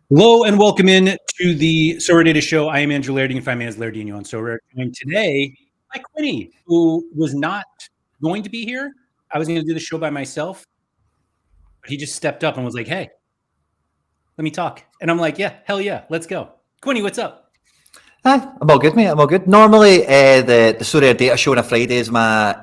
Hello and welcome in to the Sorare Data Show. I am Andrew Lairdinho, and find me as Lairdinho on Sorare. And today, by Quinny, who was not going to be here. I was going to do the show by myself, but he just stepped up and was like, "Hey, let me talk." And I'm like, "Yeah, hell yeah, let's go." Quinny, what's up? Hi, I'm all good, mate. I'm all good. Normally, the Sorare Data Show on a Friday is my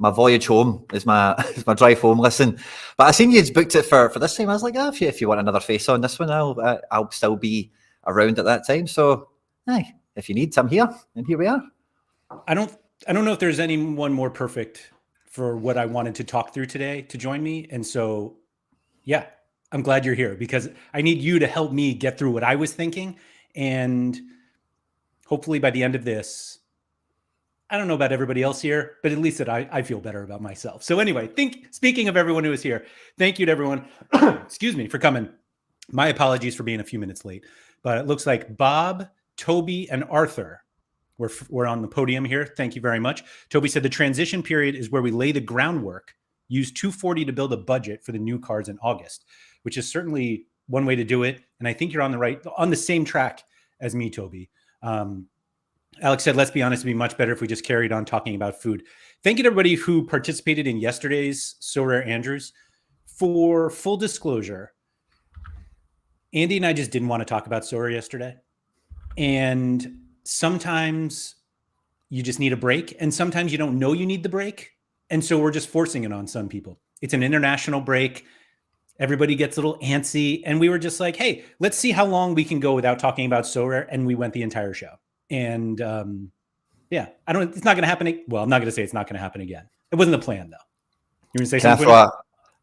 voyage home, is my is my drive home. Listen, but I seen you'd booked it for this time. I was like, if you want another face on this one, I'll still be around at that time. So, aye, if you need, I'm here, and here we are. I don't know if there's anyone more perfect for what I wanted to talk through today to join me, and so yeah, I'm glad you're here because I need you to help me get through what I was thinking. And hopefully by the end of this, I don't know about everybody else here, but at least that I feel better about myself. So anyway, speaking of everyone who is here, thank you to everyone, excuse me, for coming. My apologies for being a few minutes late, but it looks like Bob, Toby, and Arthur we're on the podium here. Thank you very much. Toby said the transition period is where we lay the groundwork, use 240 to build a budget for the new cards in August, which is certainly one way to do it. And I think you're on the same track as me, Toby. Alex said, let's be honest, it'd be much better if we just carried on talking about food. Thank you to everybody who participated in yesterday's Sorare Andrews. For full disclosure, Andy and I just didn't want to talk about Sorare yesterday. And sometimes you just need a break, and sometimes you don't know you need the break. And so we're just forcing it on some people. It's an international break. Everybody gets a little antsy. And we were just like, hey, let's see how long we can go without talking about Sorare. And we went the entire show. And yeah, it's not going to happen. Well, I'm not going to say it's not going to happen again. It wasn't the plan, though. You going to say something? I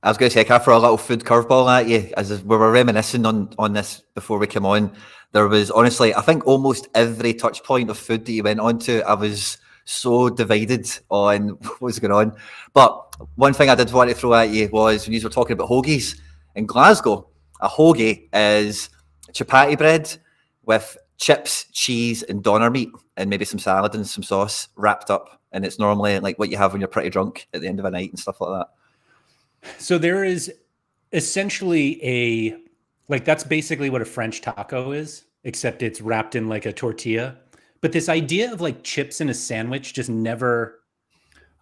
was going to say, can I throw a little food curveball at you? As we were reminiscing on this before we came on, there was honestly, I think almost every touch point of food that you went on to, I was so divided on what was going on. But one thing I did want to throw at you was when you were talking about hoagies in Glasgow, a hoagie is chapati bread with chips, cheese, and doner meat, and maybe some salad and some sauce wrapped up. And it's normally like what you have when you're pretty drunk at the end of a night and stuff like that. So there is essentially that's basically what a French taco is, except it's wrapped in like a tortilla. But this idea of like chips in a sandwich just never.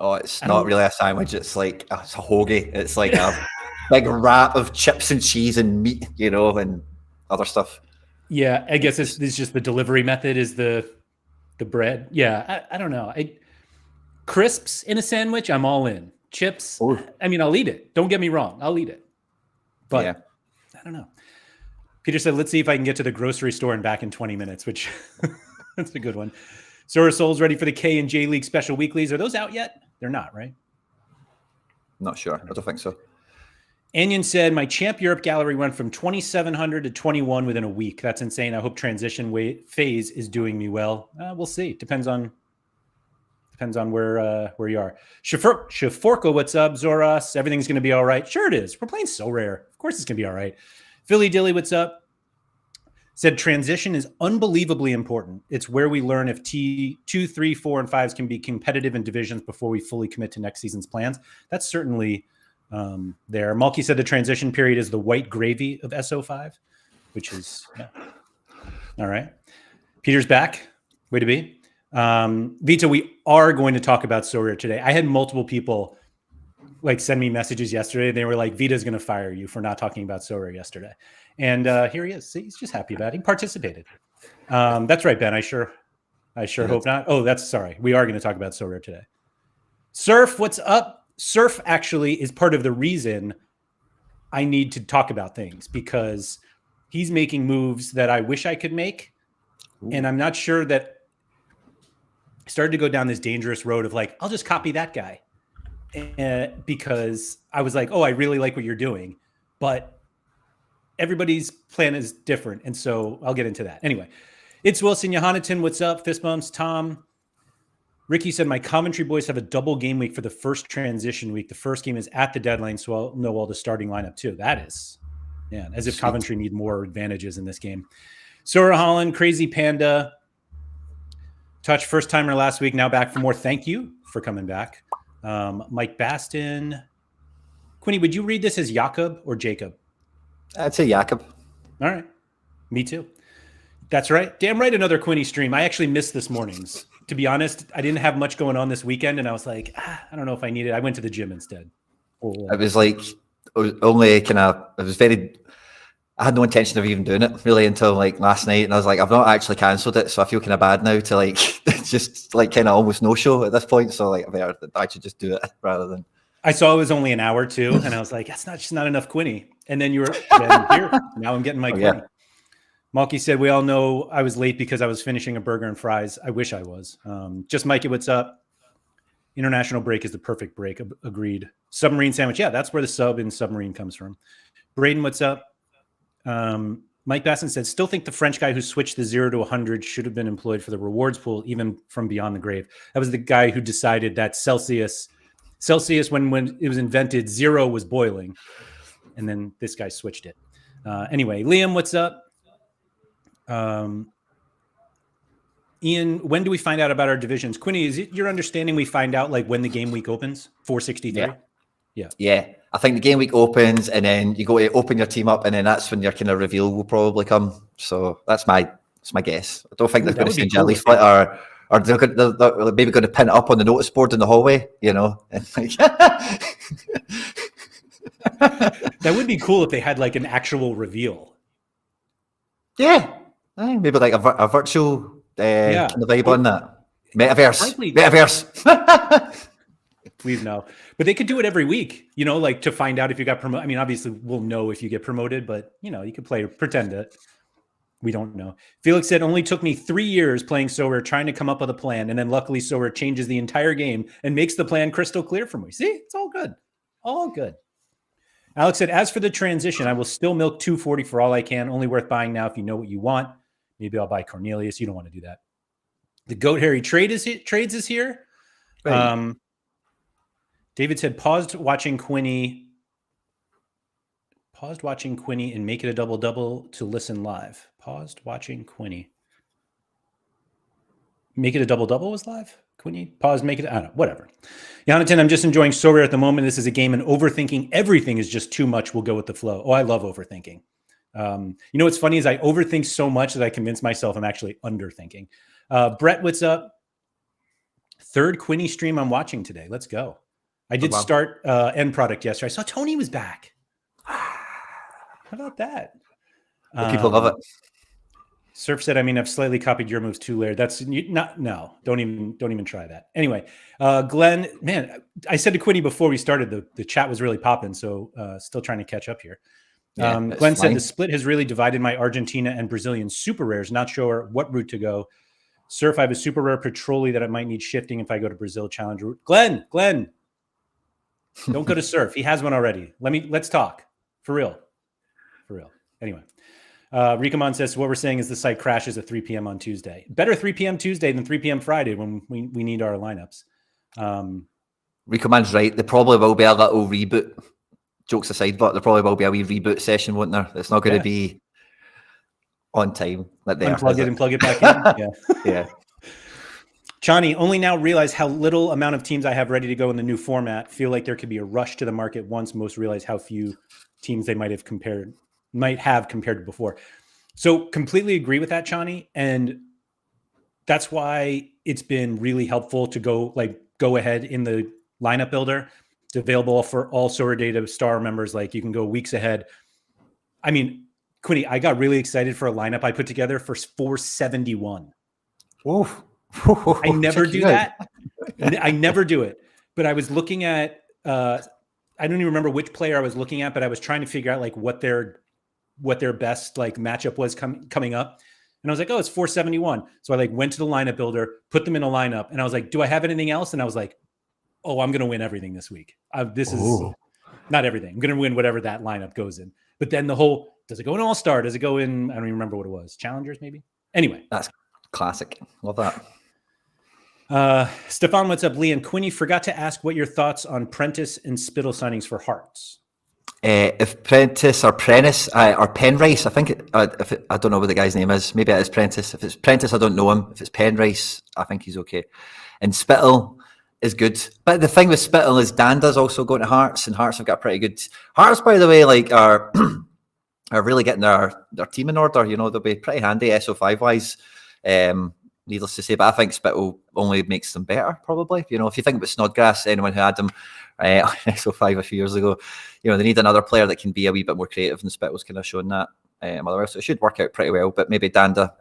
Oh, it's not really a sandwich. It's like it's a hoagie. It's like a big wrap of chips and cheese and meat, and other stuff. Yeah, I guess this is just the delivery method is the bread. Yeah, I don't know. Crisps in a sandwich, I'm all in. Chips, ooh. I mean, I'll eat it. Don't get me wrong. I'll eat it. But yeah. I don't know. Peter said, let's see if I can get to the grocery store and back in 20 minutes, which that's a good one. Sora Soul's ready for the K and J League special weeklies. Are those out yet? They're not, right? Not sure. I don't think so. Anion said, my Champ Europe gallery went from 2,700 to 21 within a week. That's insane. I hope transition phase is doing me well. We'll see. Depends on where you are. Shaforko, what's up? Zoras, everything's going to be all right. Sure it is. We're playing so rare. Of course it's going to be all right. Philly Dilly, what's up? Said transition is unbelievably important. It's where we learn if T2, 3, 4, and 5s can be competitive in divisions before we fully commit to next season's plans. That's certainly there. Malky said the transition period is the white gravy of SO5, which is, yeah. All right. Peter's back. Way to be. Vito, we are going to talk about Sorare today. I had multiple people like send me messages yesterday. They were like, Vito's going to fire you for not talking about Sorare yesterday. And here he is. See, he's just happy about it. He participated. That's right, Ben. I sure hope not. Oh, sorry. We are going to talk about Sorare today. Surf, what's up? Surf actually is part of the reason I need to talk about things because he's making moves that I wish I could make. Ooh. And I'm not sure that I started to go down this dangerous road of like, I'll just copy that guy. Because I was like, oh, I really like what you're doing. But everybody's plan is different. And so I'll get into that. Anyway, it's Wilson Yohannaton. What's up? Fist bumps. Tom. Ricky said, my Coventry boys have a double game week for the first transition week. The first game is at the deadline, so I'll know all the starting lineup too. That is, yeah, as if Coventry need more advantages in this game. Sora Holland, Crazy Panda. Touch first timer last week, now back for more. Thank you for coming back. Mike Baston. Quinny, would you read this as Jakob or Jacob? I'd say Jakob. All right. Me too. That's right. Damn right. Another Quinny stream. I actually missed this morning's. To be honest, I didn't have much going on this weekend, and I was like, I don't know if I need it. I went to the gym instead. It was like only kind of. It was very. I had no intention of even doing it really until like last night, and I was like, I've not actually cancelled it, so I feel kind of bad now to like just like kind of almost no show at this point. So like, I should just do it rather than. I saw it was only an hour too, and I was like, that's just not enough Quinny. And then you were here. Now I'm getting my Quinny. Yeah. Malky said, we all know I was late because I was finishing a burger and fries. I wish I was. Just Mikey, what's up? International break is the perfect break. Agreed. Submarine sandwich. Yeah, that's where the sub in submarine comes from. Braden, what's up? Mike Basson said, still think the French guy who switched the 0 to 100 should have been employed for the rewards pool, even from beyond the grave. That was the guy who decided that Celsius, when it was invented, 0 was boiling. And then this guy switched it. Anyway, Liam, what's up? Ian, when do we find out about our divisions? Quinny, is it your understanding we find out like when the game week opens? 463? Yeah. I think the game week opens and then you go to open your team up and then that's when your kind of reveal will probably come. So that's my guess. I don't think they're going to send you a leaflet or they're maybe going to pin it up on the notice board in the hallway, you know. That would be cool if they had like an actual reveal. Yeah. Maybe like a virtual kind of vibe on that. Metaverse. Please no. But they could do it every week, you know, like to find out if you got promoted. I mean, obviously we'll know if you get promoted, but you know, you could pretend that we don't know. Felix said, only took me 3 years playing Sorare, trying to come up with a plan. And then luckily Sorare changes the entire game and makes the plan crystal clear for me. See, it's all good. All good. Alex said, as for the transition, I will still milk 240 for all I can. Only worth buying now if you know what you want. Maybe I'll buy Cornelius. You don't want to do that. The Goat Harry trades is here. Right. David said, paused watching Quinny and make it a double-double to listen live. Paused watching Quinny. Make it a double-double was live? Quinny? Pause, make it, I don't know, whatever. Jonathan, I'm just enjoying Sorare at the moment. This is a game and overthinking everything is just too much. We'll go with the flow. Oh, I love overthinking. You know what's funny is I overthink so much that I convince myself I'm actually underthinking. Brett, what's up? Third Quinny stream I'm watching today. Let's go. I did start End Product yesterday. I saw Tony was back. How about that? People love it. Surf said, I mean, I've slightly copied your moves too, Laird. That's not, no, don't even try that. Anyway, Glenn, man, I said to Quinny before we started, the chat was really popping. So still trying to catch up here. Glenn said, the split has really divided my Argentina and Brazilian super rares. Not sure what route to go. Surf, I have a super rare Petroli that I might need shifting if I go to Brazil challenge route. Glenn, don't go to Surf. He has one already. Let's talk. For real. Anyway, Rikamon says, what we're saying is the site crashes at 3 p.m. on Tuesday. Better 3 p.m. Tuesday than 3 p.m. Friday when we need our lineups. Rikamon's right. There probably will be a little reboot. Jokes aside, but there probably will be a wee reboot session, won't there? It's not going to be on time. Unplug it and plug it back in. Yeah. Chani, only now realize how little amount of teams I have ready to go in the new format. Feel like there could be a rush to the market once most realize how few teams they might have compared to before. So completely agree with that, Chani. And that's why it's been really helpful to go ahead in the lineup builder. It's available for all Sorare Data Star members. Like you can go weeks ahead. I mean, Quinny, I got really excited for a lineup I put together for 471. Oof. I never do that. I never do it. But I was looking at, I don't even remember which player I was looking at, but I was trying to figure out like what their best like matchup was coming up. And I was like, oh, it's 471. So I like went to the lineup builder, put them in a lineup. And I was like, do I have anything else? And I was like, oh, I'm going to win everything this week. This is not everything. I'm going to win whatever that lineup goes in. But then does it go in All-Star? Does it go in, I don't even remember what it was. Challengers maybe? Anyway. That's classic. Love that. Stefan, what's up? Lee and Quinny, forgot to ask what your thoughts on Prentice and Spittle signings for Hearts. If Prentice or Prentice or Penrice, I think I don't know what the guy's name is. Maybe it is Prentice. If it's Prentice, I don't know him. If it's Penrice, I think he's okay. And Spittle is good. But the thing with Spittle is Danda's also going to Hearts, and Hearts have got pretty good. Hearts, by the way, like are are really getting their team in order. You know, they'll be pretty handy SO5 wise. Needless to say, but I think Spittle only makes them better, probably. You know, if you think about Snodgrass, anyone who had them on SO5 a few years ago, you know, they need another player that can be a wee bit more creative, and Spittle's kind of shown that. Otherwise, so it should work out pretty well. But maybe Danda,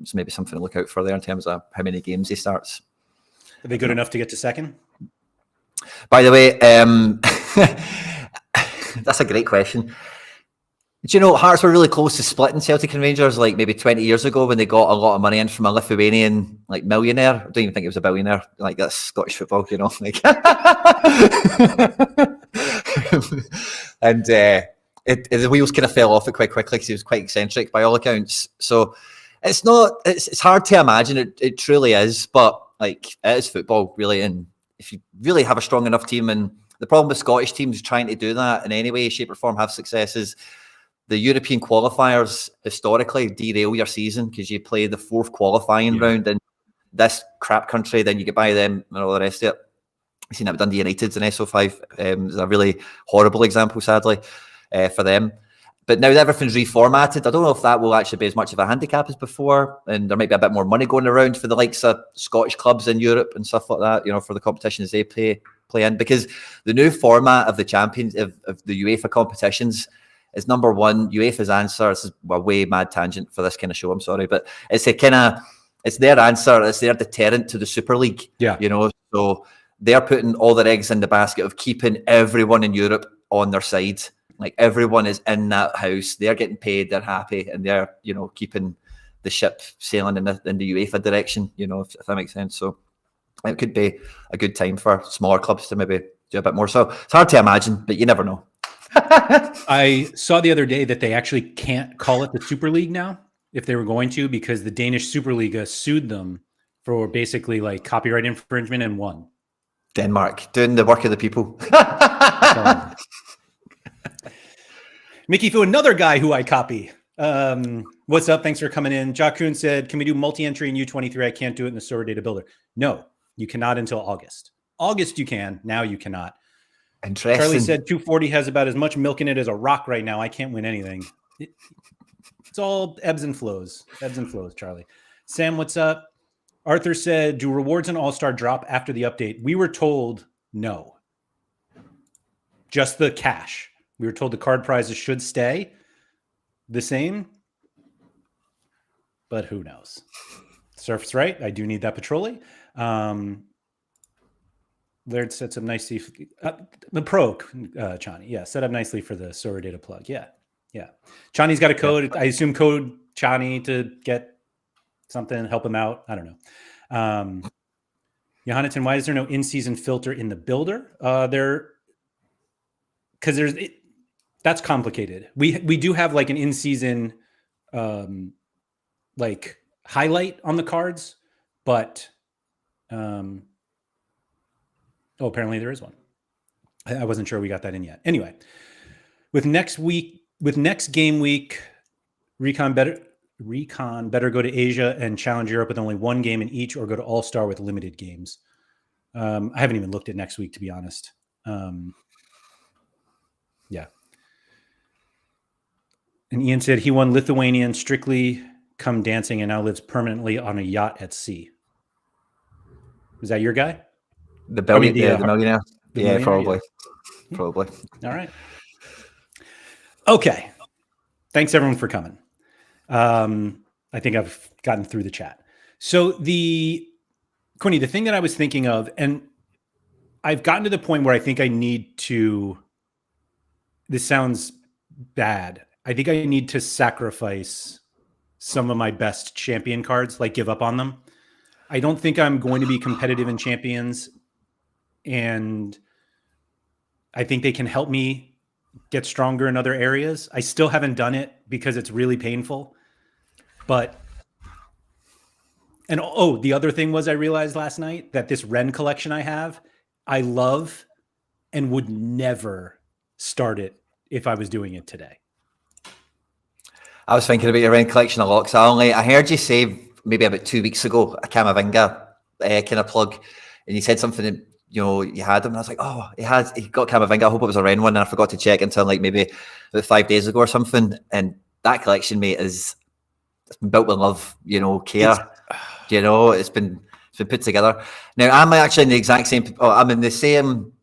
it's maybe something to look out for there in terms of how many games he starts. Are they good enough to get to second? By the way, that's a great question. Do you know, Hearts were really close to splitting Celtic and Rangers like maybe 20 years ago when they got a lot of money in from a Lithuanian like millionaire. I don't even think it was a billionaire. Like, that's Scottish football, you know. Like, and the wheels kind of fell off it quite quickly because he was quite eccentric by all accounts. So it's hard to imagine. It truly is, but like, it is football really. And if you really have a strong enough team, and the problem with Scottish teams trying to do that in any way, shape or form, have success, is the European qualifiers historically derail your season because you play the fourth qualifying round in this crap country, then you get by them and all the rest of it. I've seen that with Dundee United's in SO5. It's a really horrible example, sadly, for them. But now that everything's reformatted, I don't know if that will actually be as much of a handicap as before, and there might be a bit more money going around for the likes of Scottish clubs in Europe and stuff like that, you know, for the competitions they play in. Because the new format of the champions of the UEFA competitions is, number one, UEFA's answer. This is a way mad tangent for this kind of show, I'm sorry, but it's their answer, it's their deterrent to the Super League. Yeah. You know, so they're putting all their eggs in the basket of keeping everyone in Europe on their side. Like, everyone is in that house, they're getting paid, they're happy, and they're, you know, keeping the ship sailing in the UEFA direction, you know, if that makes sense. So it could be a good time for smaller clubs to maybe do a bit more. So it's hard to imagine, but you never know. I saw the other day that they actually can't call it the Super League now if they were going to, because the Danish Superliga sued them for basically like copyright infringement and won. Denmark, doing the work of the people. Mickey Fu, another guy who I copy. What's up? Thanks for coming in. Jakun said, can we do multi-entry in U23? I can't do it in the Sorare Data Builder. No, you cannot until August. August you can. Now you cannot. Interesting. Charlie said 240 has about as much milk in it as a rock right now. I can't win anything. It's all ebbs and flows. Ebbs and flows, Charlie. Sam, what's up? Arthur said, do rewards and All-Star drop after the update? We were told no. Just the cash. We were told the card prizes should stay the same. But who knows? Surf's right. I do need that Petroli. Laird sets up nicely. The pro, Chani. Yeah, set up nicely for the Sorare Data plug. Yeah. Chani's got a code. I assume code Chani to get something, help him out. I don't know. Johanneton, why is there no in-season filter in the builder? Because that's complicated. We do have like an in-season like highlight on the cards, but apparently there is one. I wasn't sure we got that in yet. Anyway, with next game week, Recon better go to Asia and challenge Europe with only one game in each, or go to All-Star with limited games. I haven't even looked at next week, to be honest. Yeah. And Ian said he won Lithuanian Strictly Come Dancing and now lives permanently on a yacht at sea. Was that your guy? The millionaire. Yeah, probably. Yeah. Probably. All right. Okay. Thanks everyone for coming. I think I've gotten through the chat. So Quinny, the thing that I was thinking of, and I've gotten to the point where I think I need to, this sounds bad, I think I need to sacrifice some of my best champion cards, like give up on them. I don't think I'm going to be competitive in champions, and I think they can help me get stronger in other areas. I still haven't done it because it's really painful. But, and the other thing was I realized last night that this Ren collection I have, I love and would never start it if I was doing it today. I was thinking about your Ren collection a lot, because I heard you say maybe about 2 weeks ago a Camavinga kind of plug, and you said something you know, you had him. And I was like, oh, he got Camavinga. I hope it was a Ren one. And I forgot to check until like maybe about 5 days ago or something. And that collection, mate, it's been built with love, you know, care. You know, it's been put together. Now I'm actually in the exact same. Oh, I'm in the same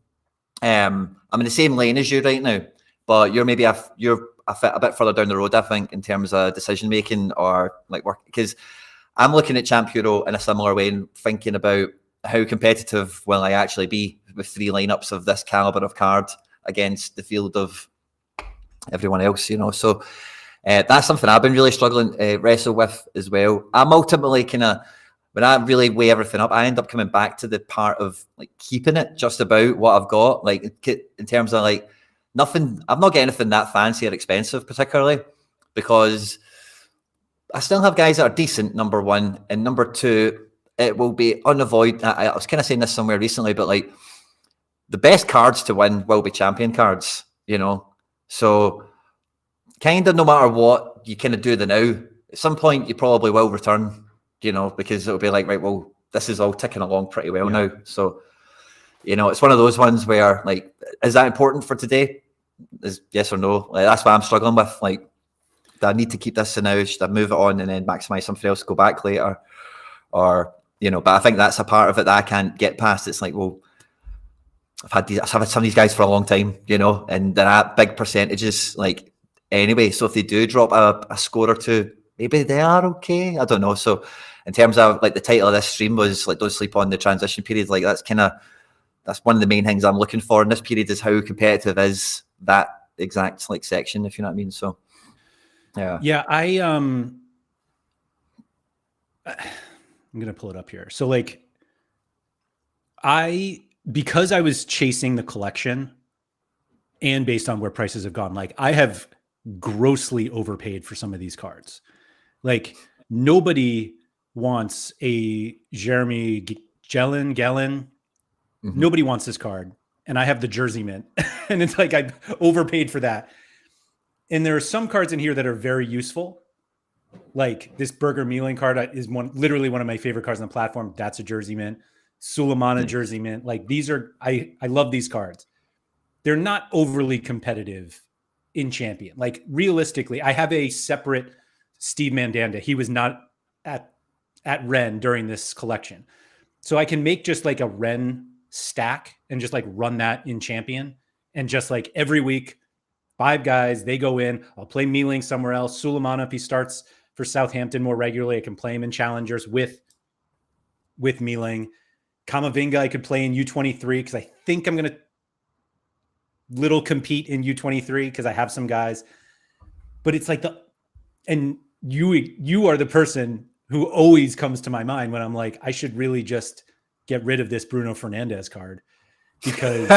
lane as you right now, but you're maybe you're a bit further down the road, I think, in terms of decision making or like work. Because I'm looking at Champ Euro in a similar way and thinking about how competitive will I actually be with 3 lineups of this caliber of card against the field of everyone else, you know. So that's something I've been really struggling to wrestle with as well. I'm ultimately kind of, when I really weigh everything up, I end up coming back to the part of like keeping it just about what I've got, like in terms of like nothing. I'm not getting anything that fancy or expensive particularly, because I still have guys that are decent, number one, and number two, it will be unavoidable. I was kind of saying this somewhere recently, but like the best cards to win will be champion cards, you know. So kind of no matter what you kind of do the now, at some point you probably will return, you know, because it'll be like, right, well, this is all ticking along pretty well now. So, you know, it's one of those ones where like, is that important for today? Is yes or no? Like, that's what I'm struggling with. Like, do I need to keep this now? Should I move it on and then maximize something else, go back later? Or, you know, but I think that's a part of it that I can't get past. It's like, well, I've had some of these guys for a long time, you know, and they're at big percentages, like anyway. So if they do drop a score or two, maybe they are okay. I don't know. So in terms of like the title of this stream was like, don't sleep on the transition period. Like that's one of the main things I'm looking for in this period is how competitive is that exact like section, if you know what I mean. So yeah, I'm gonna pull it up here. So like because I was chasing the collection and based on where prices have gone, like I have grossly overpaid for some of these cards. Like nobody wants a Jeremy Gellin. Mm-hmm. Nobody wants this card. And I have the Jersey Mint. And it's like I overpaid for that. And there are some cards in here that are very useful. Like this Burger Mealing card is literally one of my favorite cards on the platform. That's a Jersey Mint. Sulemana Jersey Mint. Like these are, I love these cards. They're not overly competitive in Champion. Like realistically, I have a separate Steve Mandanda. He was not at Ren during this collection. So I can make just like a Ren stack and just like run that in Champion. And just like every week, 5 guys, they go in. I'll play Mealing somewhere else. Sulemana, if he starts for Southampton more regularly, I can play him in Challengers with Mealing. Camavinga, I could play in U23 because I think I'm going to little compete in U23 because I have some guys. But it's like and you are the person who always comes to my mind when I'm like, I should really just get rid of this Bruno Fernandes card because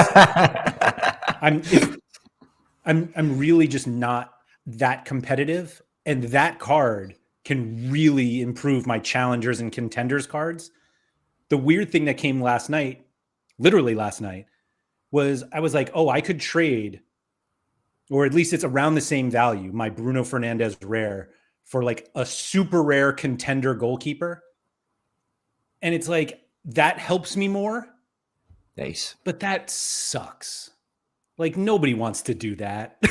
I'm really just not that competitive, and that card can really improve my challengers and contenders cards. The weird thing that came literally last night, was I was like, oh, I could trade, or at least it's around the same value, my Bruno Fernandes rare for like a super rare contender goalkeeper. And it's like, that helps me more. Nice. But that sucks. Like nobody wants to do that.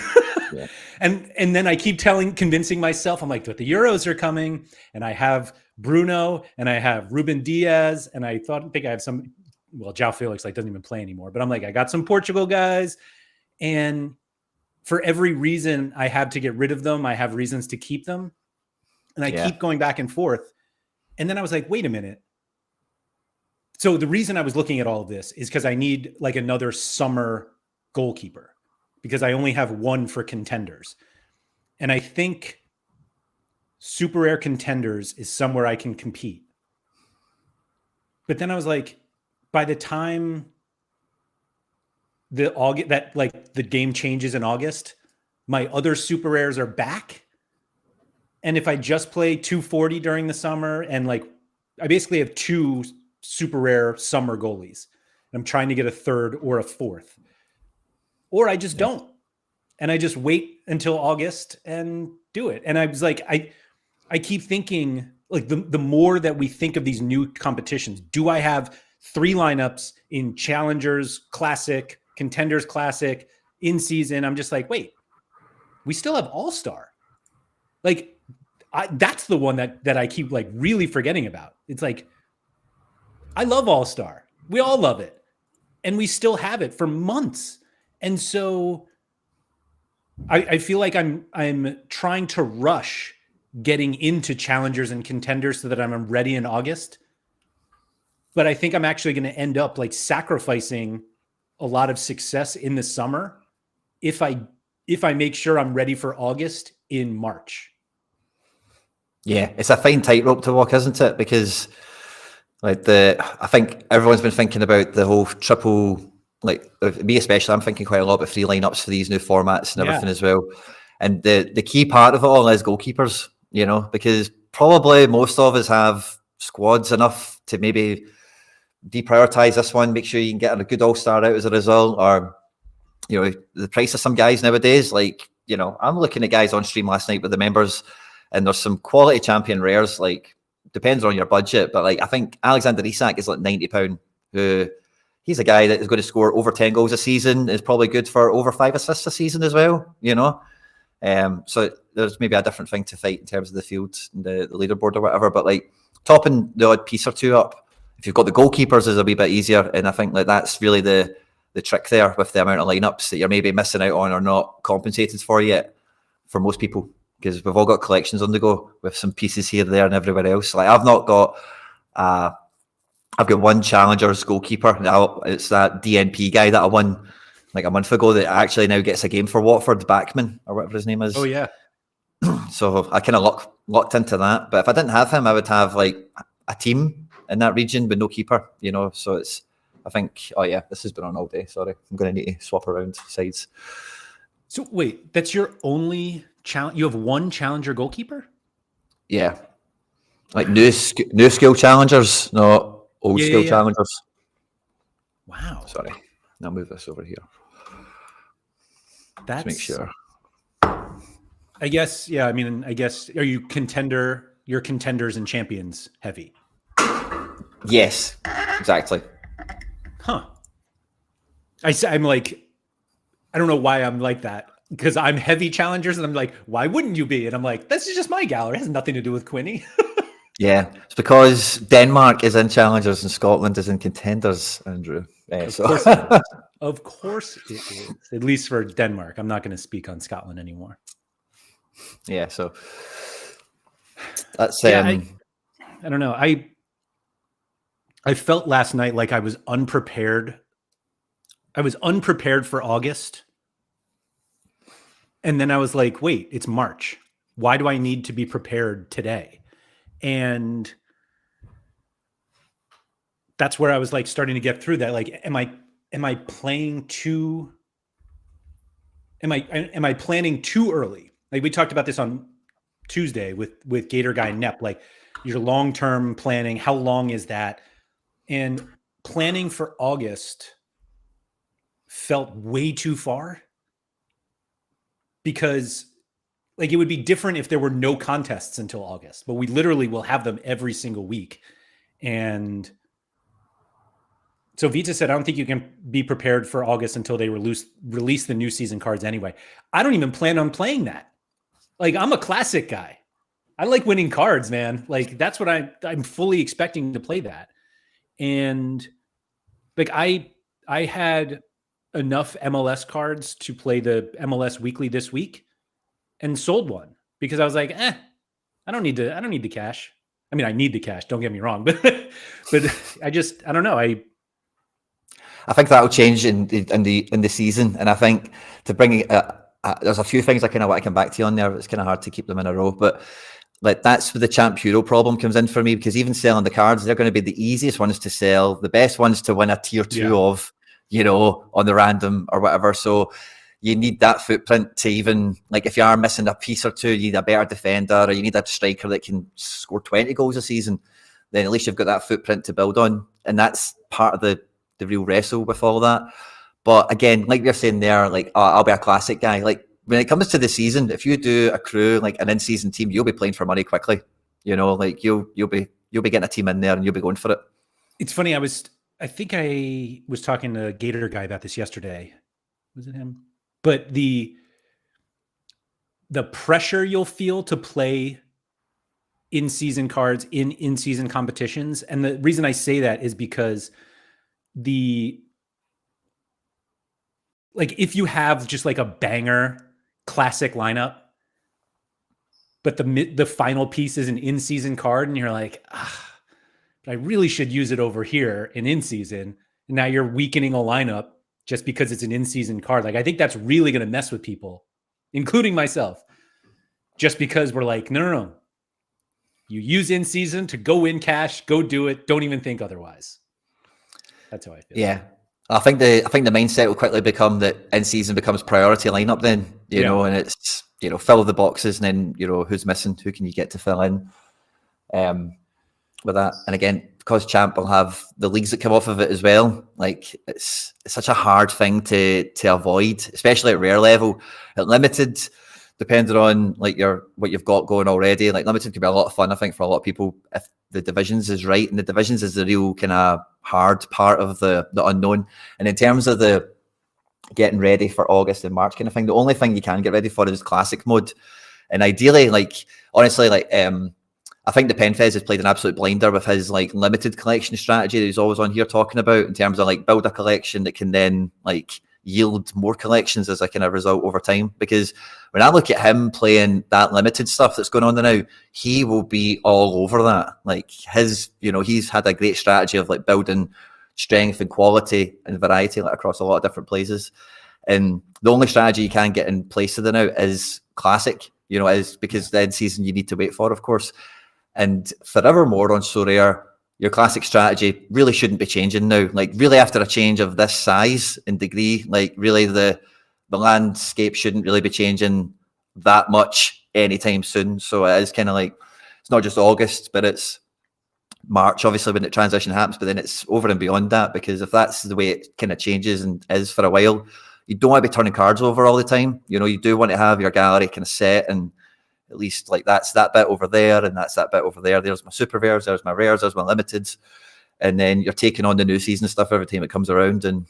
Yeah. And then I keep convincing myself, I'm like, but the Euros are coming and I have Bruno and I have Ruben Diaz and I think I have some, well, João Felix like doesn't even play anymore, but I'm like, I got some Portugal guys, and for every reason I have to get rid of them, I have reasons to keep them. And I keep going back and forth. And then I was like, wait a minute. So the reason I was looking at all of this is because I need like another summer goalkeeper, because I only have one for contenders. And I think super rare contenders is somewhere I can compete. But then I was like, by the time the game changes in August, my other super rares are back. And if I just play 240 during the summer, and like I basically have 2 super rare summer goalies, and I'm trying to get a third or a fourth, or I just don't. And I just wait until August and do it. And I was like, I keep thinking, like the more that we think of these new competitions, do I have 3 lineups in Challengers Classic, Contenders Classic, in season. I'm just like, wait, we still have All-Star. Like, that's the one that I keep like really forgetting about. It's like, I love All-Star. We all love it. And we still have it for months. And so I feel like I'm trying to rush getting into Challengers and Contenders so that I'm ready in August. But I think I'm actually going to end up like sacrificing a lot of success in the summer if I make sure I'm ready for August in March. Yeah, it's a fine tightrope to walk, isn't it? Because I think everyone's been thinking about the whole triple, like me especially, I'm thinking quite a lot about 3 lineups for these new formats and everything as well. And the key part of it all is goalkeepers, because probably most of us have squads enough to maybe deprioritize this one, make sure you can get a good all-star out as a result, or the price of some guys nowadays, like I'm looking at guys on stream last night with the members, and there's some quality champion rares, like depends on your budget, but like I think Alexander Isak is like £90, who he's a guy that is going to score over 10 goals a season, is probably good for over 5 assists a season as well, so there's maybe a different thing to fight in terms of the field, the leaderboard or whatever, but like topping the odd piece or two up, if you've got the goalkeepers, is a wee bit easier. And I think like that's really the trick there with the amount of lineups that you're maybe missing out on or not compensated for yet for most people, because we've all got collections on the go with some pieces here, there, and everywhere else. Like I've got one Challengers goalkeeper now. It's that DNP guy that I won like a month ago that actually now gets a game for Watford, Backman or whatever his name is. Oh yeah. So I kind of locked into that. But if I didn't have him, I would have like a team in that region with no keeper, so I think, this has been on all day. Sorry, I'm going to need to swap around sides. So wait, that's your only challenge? You have one Challenger goalkeeper? Yeah. Like new skill Challengers, not old skill Challengers. Wow. Sorry. Now move this over here. That's, to make sure. I guess, are you you're Contenders and Champions heavy? Yes, exactly. Huh. I'm like, I don't know why I'm like that, because I'm heavy Challengers and I'm like, why wouldn't you be? And I'm like, this is just my gallery. It has nothing to do with Quinny. Yeah, it's because Denmark is in Challengers and Scotland is in Contenders, Andrew. Of course it is. At least for Denmark. I'm not going to speak on Scotland anymore. Yeah, so that's I don't know. I felt last night like I was unprepared. I was unprepared for August. And then I was like, wait, it's March. Why do I need to be prepared today? And that's where I was like starting to get through that. Like, am I planning too early? Like we talked about this on Tuesday with Gator Guy Nep, like your long-term planning, how long is that? And planning for August felt way too far, because like it would be different if there were no contests until August, but we literally will have them every single week. And so Vita said, I don't think you can be prepared for August until they release the new season cards anyway. I don't even plan on playing that. Like I'm a classic guy. I like winning cards, man. Like that's what I'm fully expecting to play that. And like I had enough MLS cards to play the MLS Weekly this week and sold one because I was like, I don't need the cash. I mean, I need the cash, don't get me wrong, but I don't know. I think that'll change in the season, and I think to bring it, there's a few things I kind of want to come back to you on there. It's kind of hard to keep them in a row, but like that's where the Champ Hero problem comes in for me, because even selling the cards, they're going to be the easiest ones to sell, the best ones to win a tier 2 of, on the random or whatever. So you need that footprint to even, like if you are missing a piece or two, you need a better defender or you need a striker that can score 20 goals a season, then at least you've got that footprint to build on. And that's part of the real wrestle with all that. But again, like you're saying there, like I'll be a classic guy. Like when it comes to the season, if you do a crew, like an in-season team, you'll be playing for money quickly. Like you'll be getting a team in there and you'll be going for it. It's funny. I was I think I was talking to Gator guy about this yesterday. Was it him? But the pressure you'll feel to play in-season cards in-season competitions, and the reason I say that is because if you have just like a banger classic lineup, but the final piece is an in-season card, and you're like, but I really should use it over here in season. And now you're weakening a lineup just because it's an in-season card. Like, I think that's really going to mess with people, including myself, just because we're like, no. You use in season to go in cash, go do it. Don't even think otherwise. That's how I feel. Yeah. I think the mindset will quickly become that in season becomes priority lineup then, you know, and it's, fill the boxes and then, who's missing, who can you get to fill in with that. And again, because Champ will have the leagues that come off of it as well, like it's such a hard thing to avoid, especially at rare level. At limited, depending on like what you've got going already, like limited could be a lot of fun, I think, for a lot of people if the divisions is right, and the divisions is the real kind of hard part of the unknown. And in terms of the getting ready for August and March kind of thing, the only thing you can get ready for is classic mode. And ideally, like honestly, like I think the Penfez has played an absolute blinder with his like limited collection strategy that he's always on here talking about, in terms of like build a collection that can then like yield more collections as a kind of result over time. Because when I look at him playing that limited stuff that's going on now, he will be all over that. Like his, he's had a great strategy of like building strength and quality and variety like across a lot of different places. And the only strategy you can get in place of the now is classic, is because the end season you need to wait for, of course. And forevermore on Sorare, your classic strategy really shouldn't be changing now. Like really after a change of this size and degree, like really the landscape shouldn't really be changing that much anytime soon. So it is kind of like, it's not just August, but it's March, obviously, when the transition happens, but then it's over and beyond that, because if that's the way it kind of changes and is for a while, you don't want to be turning cards over all the time. You do want to have your gallery kind of set, and at least like that's that bit over there and that's that bit over there. There's my super rares, there's my rares, there's my limiteds. And then you're taking on the new season stuff every time it comes around. And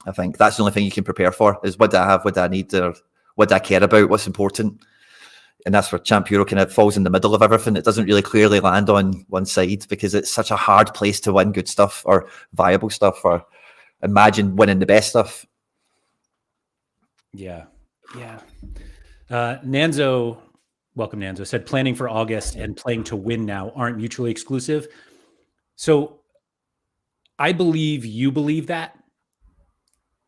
I think that's the only thing you can prepare for is what do I have, what do I need, or what do I care about, what's important. And that's where Champ Euro kind of falls in the middle of everything. It doesn't really clearly land on one side because it's such a hard place to win good stuff or viable stuff or imagine winning the best stuff. Yeah. Nanzo, welcome Nanzo, said planning for August and playing to win now aren't mutually exclusive. So I believe you believe that.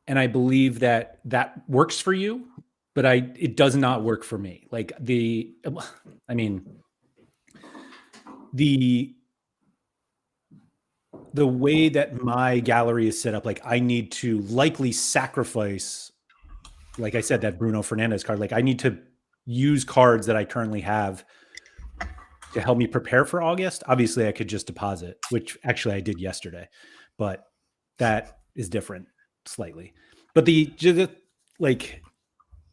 And I believe that works for you, but it does not work for me. Like the way that my gallery is set up, like I need to likely sacrifice, like I said, that Bruno Fernandes card. Like I need to use cards that I currently have to help me prepare for August. Obviously I could just deposit, which actually I did yesterday, but that is different slightly. But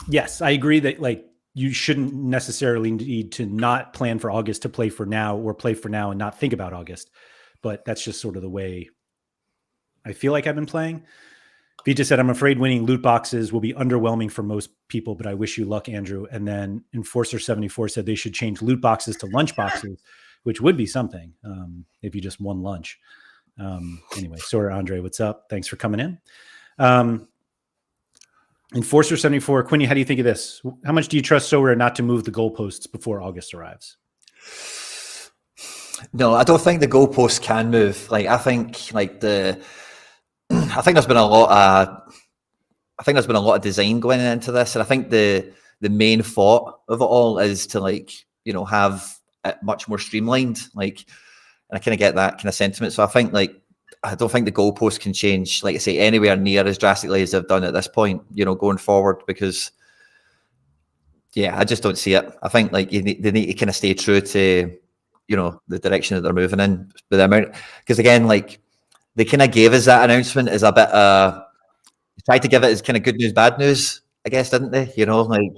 yes, I agree that like you shouldn't necessarily need to not plan for August to play for now, or play for now and not think about August. But that's just sort of the way I feel like I've been playing. Vita said, I'm afraid winning loot boxes will be underwhelming for most people, but I wish you luck, Andrew. And then Enforcer74 said they should change loot boxes to lunch boxes, which would be something if you just won lunch. Anyway, Sorare Andre, what's up? Thanks for coming in. Enforcer74, Quinny, how do you think of this? How much do you trust Sorare not to move the goalposts before August arrives? No, I don't think the goalposts can move. Like I think like I think there's been a lot of design going into this, and I think the main thought of it all is to like have it much more streamlined. Like, and I kind of get that kind of sentiment. So I think like I don't think the goalposts can change, like I say, anywhere near as drastically as they've done at this point. Going forward, because I just don't see it. I think like they need to kind of stay true to the direction that they're moving in. But the amount, because again, like they kind of gave us that announcement as a bit tried to give it as kind of good news, bad news, I guess, didn't they? Like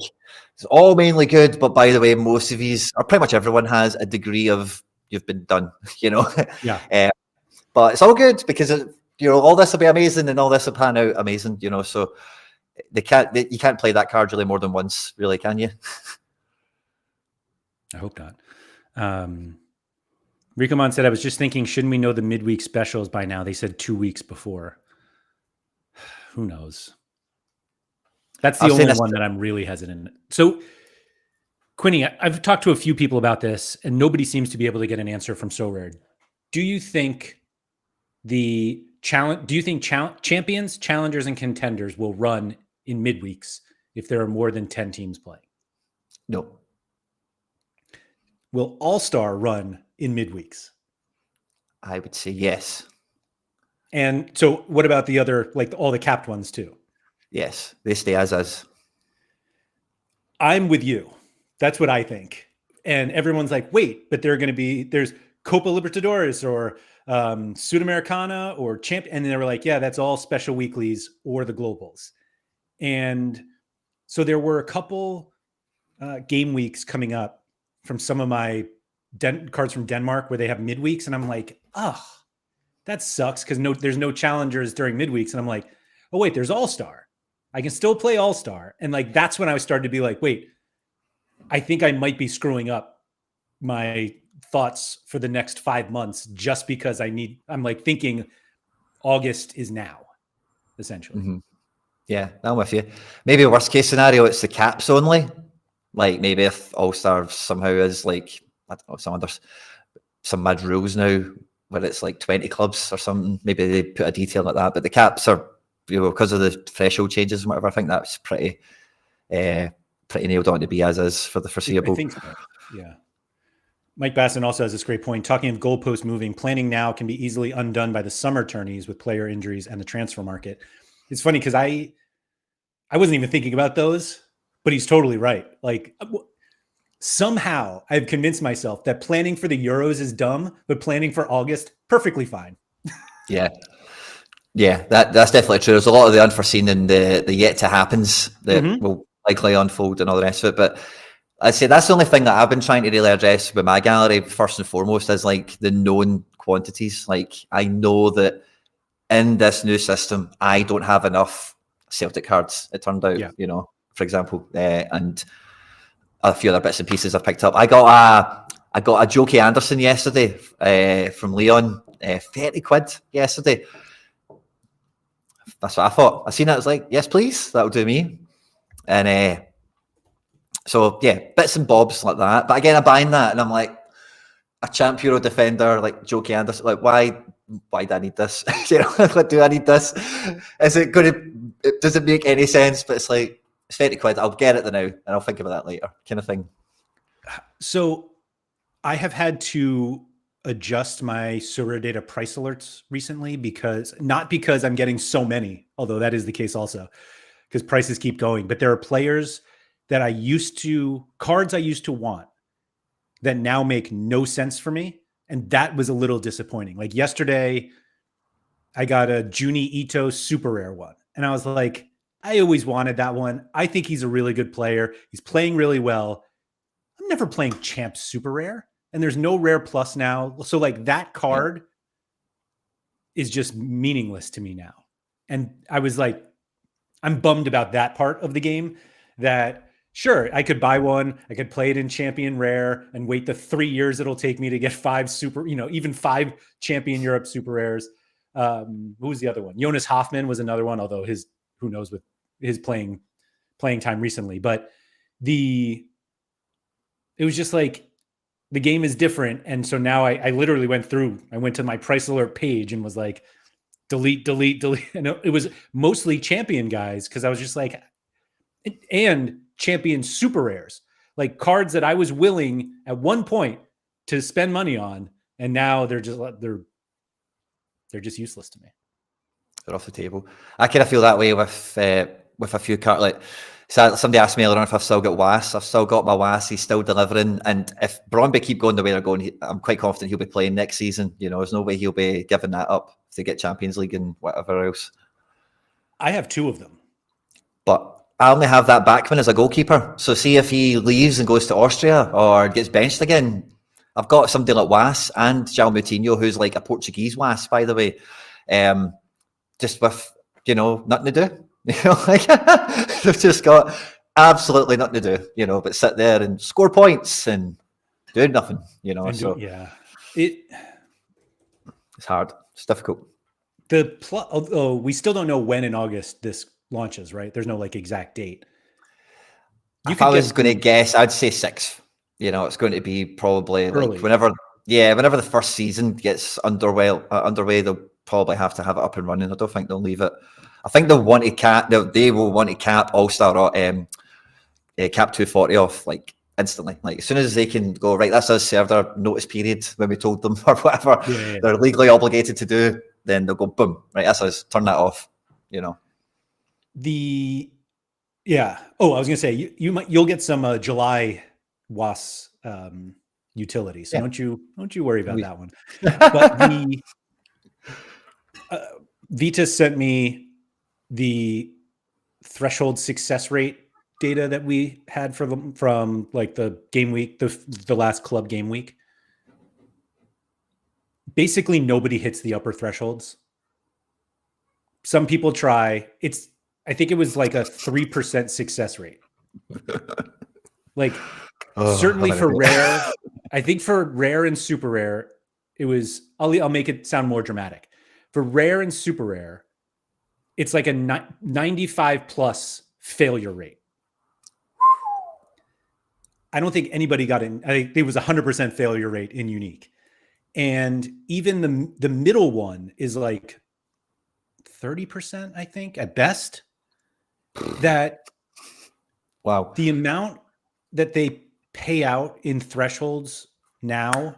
it's all mainly good, but by the way, most of these, or pretty much everyone, has a degree of you've been done. Yeah. But it's all good because all this will be amazing and all this will pan out amazing. So you can't play that card really more than once, really, can you? I hope not. Ricomon said, I was just thinking, shouldn't we know the midweek specials by now? They said 2 weeks before. Who knows? That's the only one that I'm really hesitant. So, Quinny, I've talked to a few people about this, and nobody seems to be able to get an answer from Sorare. Do you think champions, challengers, and contenders will run in midweeks if there are more than 10 teams playing? No. Will All-Star run in midweeks? I would say yes. And so what about the other, like all the capped ones too? Yes, they stay as is. I'm with you. That's what I think. And everyone's like, wait, but there's Copa Libertadores or Sudamericana or and they were like, yeah, that's all special weeklies or the globals. And so there were a couple game weeks coming up from some of my cards from Denmark where they have midweeks. And I'm like, that sucks because there's no challengers during midweeks. And I'm like, oh, wait, there's All-Star. I can still play All-Star. And like, that's when I started to be like, wait, I think I might be screwing up my thoughts for the next 5 months just because I'm like thinking August is now, essentially. Mm-hmm. Yeah, I'm with you. Maybe worst case scenario, it's the caps only. Like maybe if All-Star somehow is like, I don't know, some mad rules now where it's like 20 clubs or something. Maybe they put a detail like that. But the caps are, because of the threshold changes and whatever, I think that's pretty nailed on to be as is for the foreseeable. I think so. Yeah. Mike Basson also has this great point. Talking of goalposts moving, planning now can be easily undone by the summer tourneys with player injuries and the transfer market. It's funny because I wasn't even thinking about those, but he's totally right. Like somehow I've convinced myself that planning for the Euros is dumb, but planning for August, perfectly fine. Yeah. Yeah, that's definitely true. There's a lot of the unforeseen and the yet to happens that will likely unfold and all the rest of it. But I'd say that's the only thing that I've been trying to really address with my gallery, first and foremost, is like the known quantities. Like I know that in this new system, I don't have enough Celtic cards, it turned out, for example, and a few other bits and pieces I've picked up. I got a Jokey Anderson yesterday from Leon, 30 quid yesterday. That's what I thought. I seen it, I was like, yes, please, that'll do me. And so yeah, bits and bobs like that. But again, I'm buying that, and I'm like, a champ Euro defender like Jokey Anderson, like why do I need this? Like, do I need this? Is it going to? It doesn't make any sense. But it's like it's 30 quid. I'll get it now, and I'll think about that later, kind of thing. So I have had to adjust my Sorare data price alerts recently not because I'm getting so many, although that is the case also, because prices keep going. But there are players that cards I used to want that now make no sense for me. And that was a little disappointing. Like yesterday, I got a Juni Ito super rare one. And I was like, I always wanted that one. I think he's a really good player. He's playing really well. I'm never playing champ super rare. And there's no rare plus now. So like that card is just meaningless to me now. And I was like, I'm bummed about that part of the game that sure, I could buy one. I could play it in champion rare and wait the 3 years it'll take me to get 5 super, even 5 champion Europe super rares. Who was the other one? Jonas Hoffman was another one, although who knows with his playing time recently. But it was just like the game is different. And so now I literally went to my price alert page and was like, delete. And it was mostly champion guys because I was just like, and champion super rares, like cards that I was willing at one point to spend money on, and now they're just useless to me. They're off the table. I kind of feel that way with a few cards. Like somebody asked me earlier on if I've still got Was. I've still got my Was. He's still delivering, and if Brøndby keep going the way they're going, I'm quite confident he'll be playing next season. There's no way he'll be giving that up if they get Champions League and whatever else. I have 2 of them, but I only have that Backman as a goalkeeper. So see if he leaves and goes to Austria or gets benched again, I've got somebody like Was and João Moutinho, who's like a Portuguese Was, by the way, just with, nothing to do. Like they've just got absolutely nothing to do, but sit there and score points and do nothing, it's hard. It's difficult. Although we still don't know when in August this launches, right? There's no like exact date. If I was going to guess, I'd say 6th. It's going to be probably early. Like whenever the first season gets underway, they'll probably have to have it up and running. I don't think they'll leave it. I think they'll want to cap. They will want to cap All-Star cap 240 off like instantly. Like as soon as they can go, right, that's us served our notice period when we told them or whatever they're legally obligated to do, then they'll go boom, right, that's us, turn that off. I was gonna say you'll get some July WAS utility, so don't you worry about that one. But Vita sent me the threshold success rate data that we had from like the game week, the last club game week. Basically, nobody hits the upper thresholds. Some people try. I think it was like a 3% success rate. Like certainly for rare, I think for rare and super rare, it was. I'll make it sound more dramatic. For rare and super rare, it's like a 95 plus failure rate. I don't think anybody got in. I think it was 100% failure rate in unique. And even the middle one is like 30%, I think, at best. That wow. The amount that they pay out in thresholds now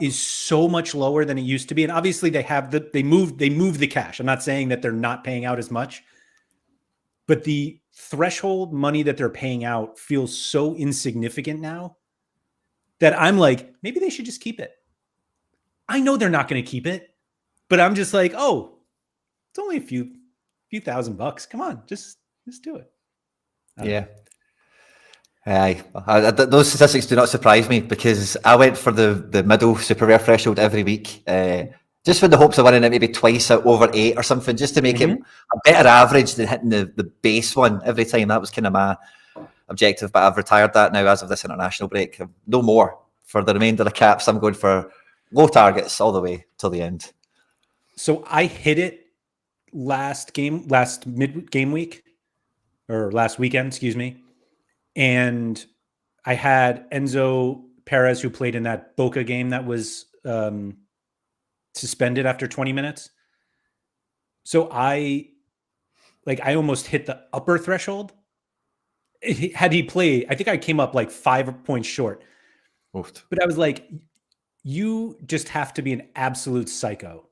is so much lower than it used to be. And obviously they move the cash. I'm not saying that they're not paying out as much, but the threshold money that they're paying out feels so insignificant now that I'm like, maybe they should just keep it. I know they're not going to keep it, but I'm just like, oh, it's only a few $1,000. Come on, just do it. Yeah. Those statistics do not surprise me because I went for the middle super rare threshold every week, just with the hopes of winning it maybe twice out over 8 or something, just to make it a better average than hitting the base one every time. That was kind of my objective, but I've retired that now as of this international break. No more for the remainder of the caps. I'm going for low targets all the way till the end. So I hit it last mid game week or last weekend, excuse me. And I had Enzo Perez, who played in that Boca game that was suspended after 20 minutes. So I almost hit the upper threshold. Had he played, I think I came up like 5 points short. Oofed. But I was like, you just have to be an absolute psycho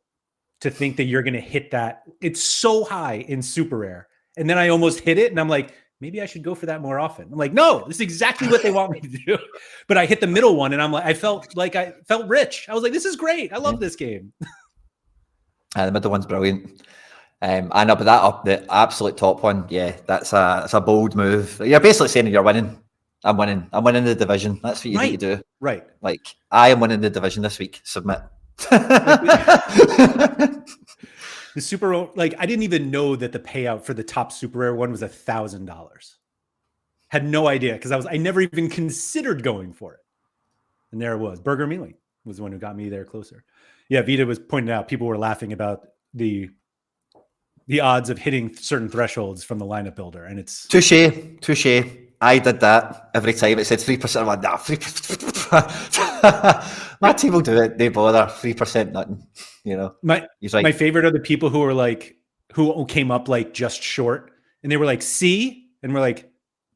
to think that you're going to hit that. It's so high in super rare. And then I almost hit it. And I'm like, maybe I should go for that more often. I'm like, no, this is exactly what they want me to do. But I hit the middle one and I'm like, I felt rich. I was like, this is great. I love this game. The middle one's brilliant. I know, but that up the absolute top one, yeah, that's a bold move. You're basically saying you're winning. I'm winning. I'm winning the division. That's what you need to do. Right. Like, I am winning the division this week. Submit. The super, like, I didn't even know that the payout for the top super rare one was $1,000. Had no idea because I never even considered going for it. And there it was. Burger Mealy was the one who got me there closer. Yeah, Vita was pointing out people were laughing about the odds of hitting certain thresholds from the lineup builder, and it's touche. I did that every time. It said 3%. I'm like, nah, 3%. My team will do it. They bother. 3%, nothing. You know. My favorite are the people who are like who came up like just short, and they were like C, and we're like,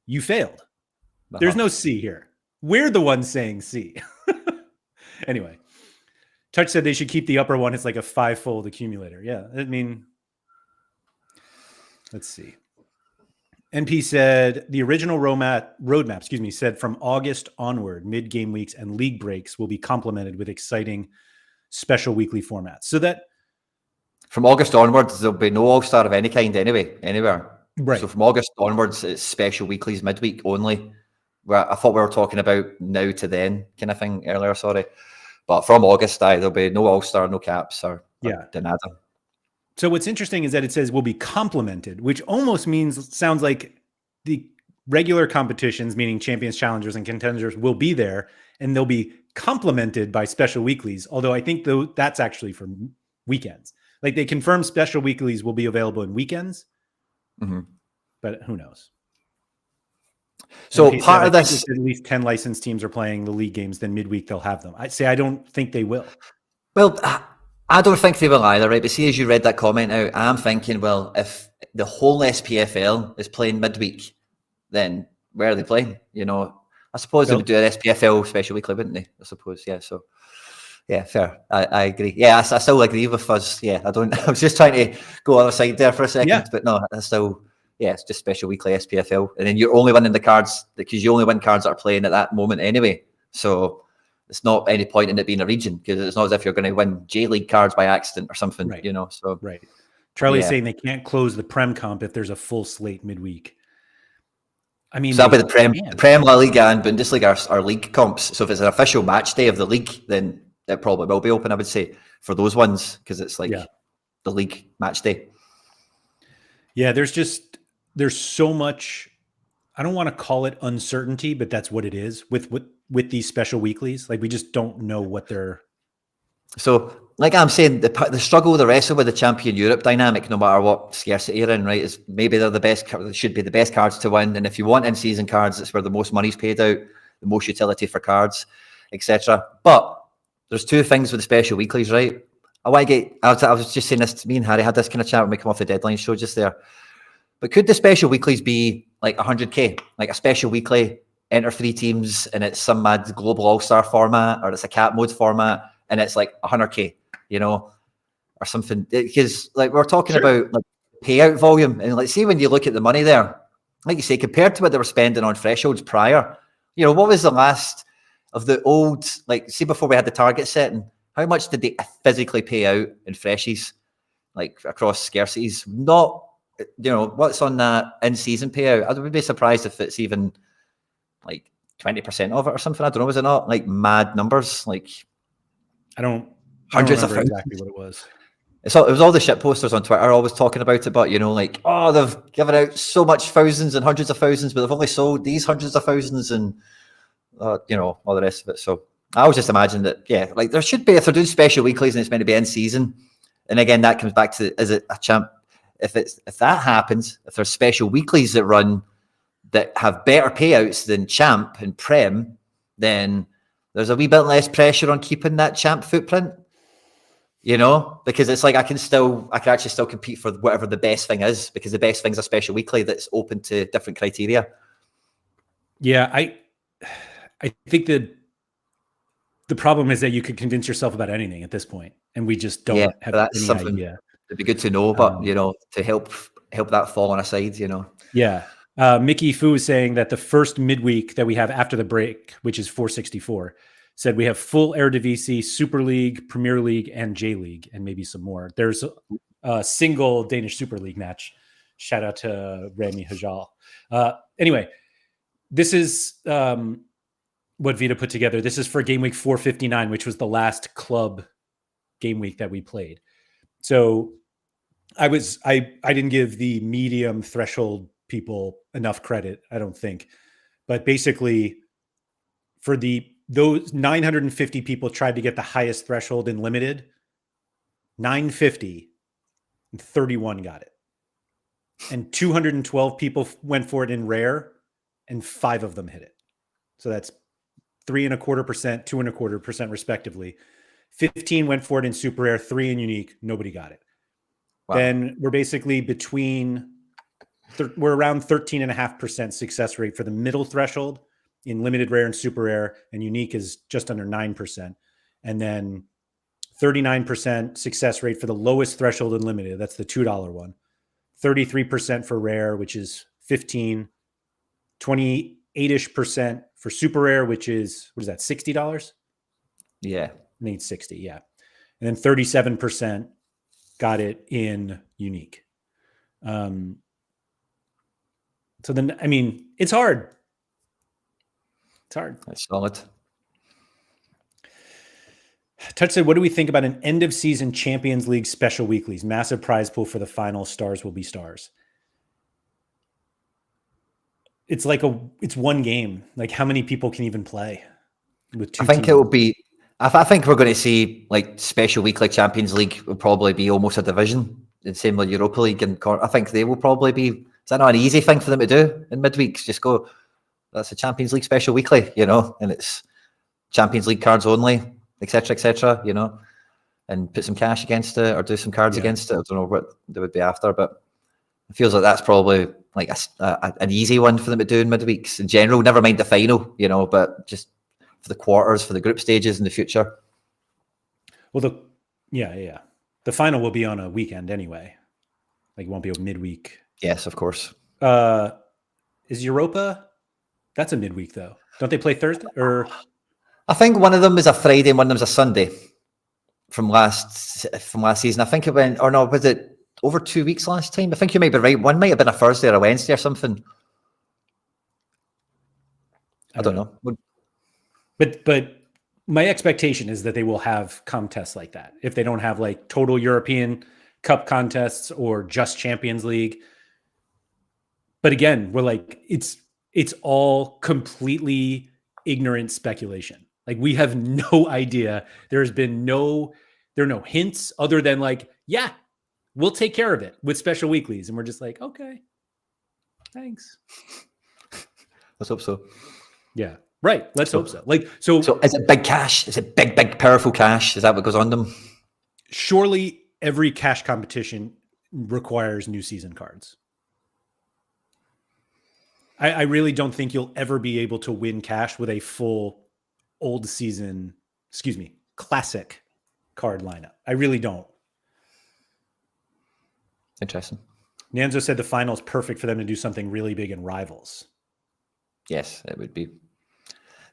you failed. There's no C here. We're the ones saying C. Anyway, Touch said they should keep the upper one. It's like a 5-fold accumulator. Yeah, I mean, let's see. NP said the original roadmap, said from August onward, mid-game weeks and league breaks will be complemented with exciting special weekly formats. So that from August onwards, there'll be no All-Star of any kind anywhere. Right. So from August onwards, it's special weeklies, midweek only. well, I thought we were talking about now to then kind of thing earlier, sorry. But from August, there'll be no All-Star, no caps or de nada. So what's interesting is that it says will be complemented, which almost sounds like the regular competitions, meaning champions, challengers, and contenders, will be there, and they'll be complemented by special weeklies. Although I think that's actually for weekends. Like they confirm special weeklies will be available in weekends, but who knows? So part of this, at least 10 licensed teams are playing the league games. Then midweek they'll have them. I don't think they will. Well, I don't think they will either, right? But see, as you read that comment out, I'm thinking, well, if the whole SPFL is playing midweek, then where are they playing? You know, I suppose they would do an SPFL special weekly, wouldn't they? I suppose, yeah. So, yeah, fair. I agree. Yeah, I still agree with us. Yeah, I was just trying to go other side there for a second, but no, I still, yeah, it's just special weekly SPFL, and then you're only winning the cards because you only win cards that are playing at that moment anyway. So. It's not any point in it being a region because it's not as if you're going to win J League cards by accident or something, you know. So Charlie's saying they can't close the Prem comp if there's a full slate midweek. I mean, so that'll be the Prem, La Liga, and Bundesliga are league comps. So if it's an official match day of the league, then it probably will be open. I would say for those ones because it's like the league match day. Yeah, there's so much. I don't want to call it uncertainty, but that's what it is with these special weeklies. Like we just don't know what they're. So, like I'm saying, the struggle, the wrestle with the Champion Europe dynamic, no matter what scarcity you're in, right, is maybe they're the best. They should be the best cards to win, and if you want in-season cards, it's where the most money's paid out, the most utility for cards, etc. But there's two things with the special weeklies, right? I was just saying this to me and Harry had this kind of chat when we come off the deadline show just there. But could the special weeklies be like 100k, like a special weekly, enter 3 teams, and it's some mad global all-star format, or it's a cap mode format, and it's like 100k, you know, or something? Because like we're talking about like payout volume, and like see when you look at the money there, like you say, compared to what they were spending on thresholds prior, you know, what was the last of the old, like see before we had the target setting, how much did they physically pay out in freshies, like across scarcities? Not. You know, what's on that in-season payout? I would be surprised if it's even like 20% of it or something. I don't know. Was it not like mad numbers? Like I don't hundreds of remember exactly what it was. It was all the shit posters on Twitter always talking about it, but you know, like, oh, they've given out so much thousands and hundreds of thousands, but they've only sold these hundreds of thousands and you know, all the rest of it. So I always just imagine that, yeah, like there should be, if they're doing special weeklies and it's meant to be in season, and again that comes back to, is it a champ? If that happens, if there's special weeklies that run that have better payouts than champ and prem, then there's a wee bit less pressure on keeping that champ footprint, you know, because it's like I can actually still compete for whatever the best thing is, because the best thing's a special weekly that's open to different criteria. Yeah, I think that the problem is that you could convince yourself about anything at this point, and we just don't have any idea. It'd be good to know, but you know, to help that fall on a side, you know. Yeah. Mickey Fu is saying that the first midweek that we have after the break, which is 464, said we have full Eredivisie, Super League, Premier League, and J League, and maybe some more. There's a single Danish Super League match. Shout out to Rami Hajal. Anyway, this is what Vita put together. This is for game week 459, which was the last club game week that we played. So I didn't give the medium threshold people enough credit, I don't think. But basically, for those 950 people tried to get the highest threshold in limited, 950 and 31 got it. And 212 people went for it in rare, and 5 of them hit it. So that's 3.25%, 2.25% respectively. 15 went for it in super rare, 3 in unique, nobody got it. Wow. Then we're basically we're around 13.5% success rate for the middle threshold in limited rare and super rare, and unique is just under 9%. And then 39% success rate for the lowest threshold in limited. That's the $2 one. 33% for rare, which is 15, 28-ish% for super rare, which is, what is that, $60? Yeah. I think it's 60, yeah. And then 37% got it in unique. So then, I mean, it's hard. It's hard. That's solid. Touch said, what do we think about an end of season Champions League special weeklies? Massive prize pool for the final. Stars will be stars. It's it's one game. Like, how many people can even play with two I think teams? it will be. I think we're going to see like special weekly Champions League will probably be almost a division. The same with Europa League, and I think they will probably be. Is that not an easy thing for them to do in midweeks? Just go. That's a Champions League special weekly, and it's Champions League cards only, etc., and put some cash against it or do some cards against it. I don't know what they would be after, but it feels like that's probably like an easy one for them to do in midweeks in general. Never mind the final, but just for the quarters, for the group stages in the future. Well, the final will be on a weekend anyway. Like, it won't be a midweek. Yes, of course. Is Europa? That's a midweek though. Don't they play Thursday? Or I think one of them is a Friday and one of them's a Sunday. From last season, I think it went. Or no, was it over 2 weeks last time? I think you might be right. One might have been a Thursday or a Wednesday or something. I don't know. But my expectation is that they will have contests like that. If they don't have like total European Cup contests or just Champions League. But again, we're like, it's all completely ignorant speculation. Like, we have no idea. There are no hints other than like, yeah, we'll take care of it with special weeklies. And we're just like, okay, thanks. Let's hope so. Yeah. Right. Let's hope so. So is it big cash? Is it big, powerful cash? Is that what goes on them? Surely every cash competition requires new season cards. I really don't think you'll ever be able to win cash with a full classic card lineup. I really don't. Interesting. Nanzo said the final is perfect for them to do something really big in Rivals. Yes, it would be.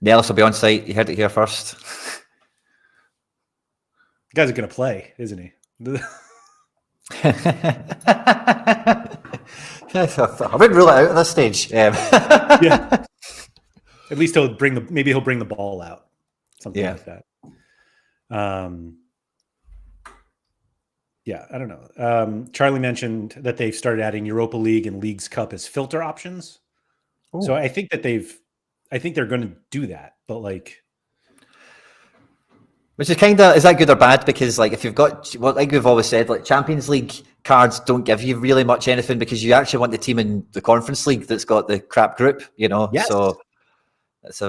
Nellis will be on site. You heard it here first. The guy's going to play, isn't he? I wouldn't rule it out at this stage. Yeah. At least he'll bring the ball out. Something like that. Yeah, I don't know. Charlie mentioned that they've started adding Europa League and Leagues Cup as filter options. Ooh. So I think they're going to do that, but like, which is is that good or bad? Because like, if you've got, like we've always said, like Champions League cards don't give you really much anything because you actually want the team in the Conference League that's got the crap group, Yes. So it's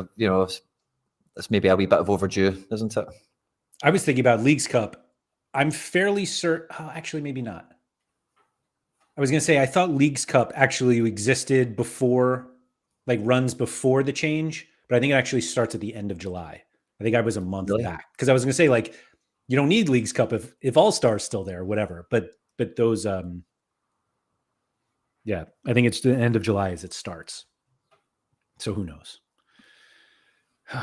it's maybe a wee bit of overdue, isn't it? I was thinking about Leagues Cup. I'm fairly certain. Oh, actually, maybe not. I was going to say, I thought Leagues Cup actually existed before, like runs before the change, but I think it actually starts at the end of July. I think I was a month back because I was going to say, like, you don't need Leagues Cup if All Star's still there, or whatever. But those, yeah, I think it's the end of July as it starts. So who knows? Do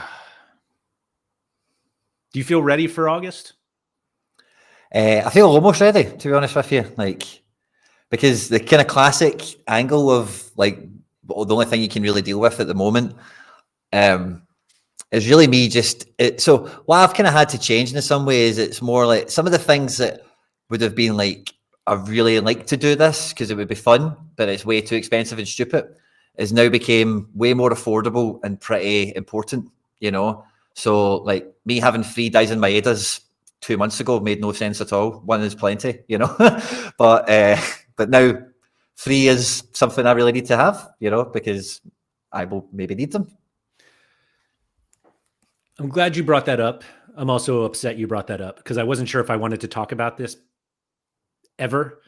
you feel ready for August? I feel almost ready, to be honest with you. Like, because the kind of classic angle of like the only thing you can really deal with at the moment is really me so what I've kind of had to change in some ways, it's more like some of the things that would have been like, I really like to do this because it would be fun, but it's way too expensive and stupid, is now became way more affordable and pretty important, So like me having 3 Dyson Maedas 2 months ago made no sense at all. 1 is plenty, but now 3 is something I really need to have, because I will maybe need them. I'm glad you brought that up. I'm also upset you brought that up because I wasn't sure if I wanted to talk about this ever.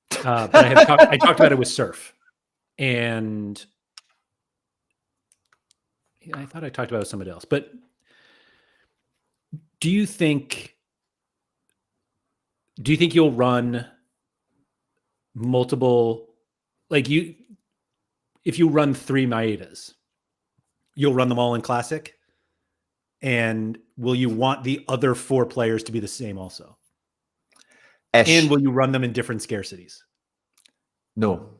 But I talked about it with Surf, and I thought I talked about it with somebody else. But do you think you'll run multiple, like if you run 3 Maedas, you'll run them all in Classic? And will you want the other 4 players to be the same also? And will you run them in different scarcities? No.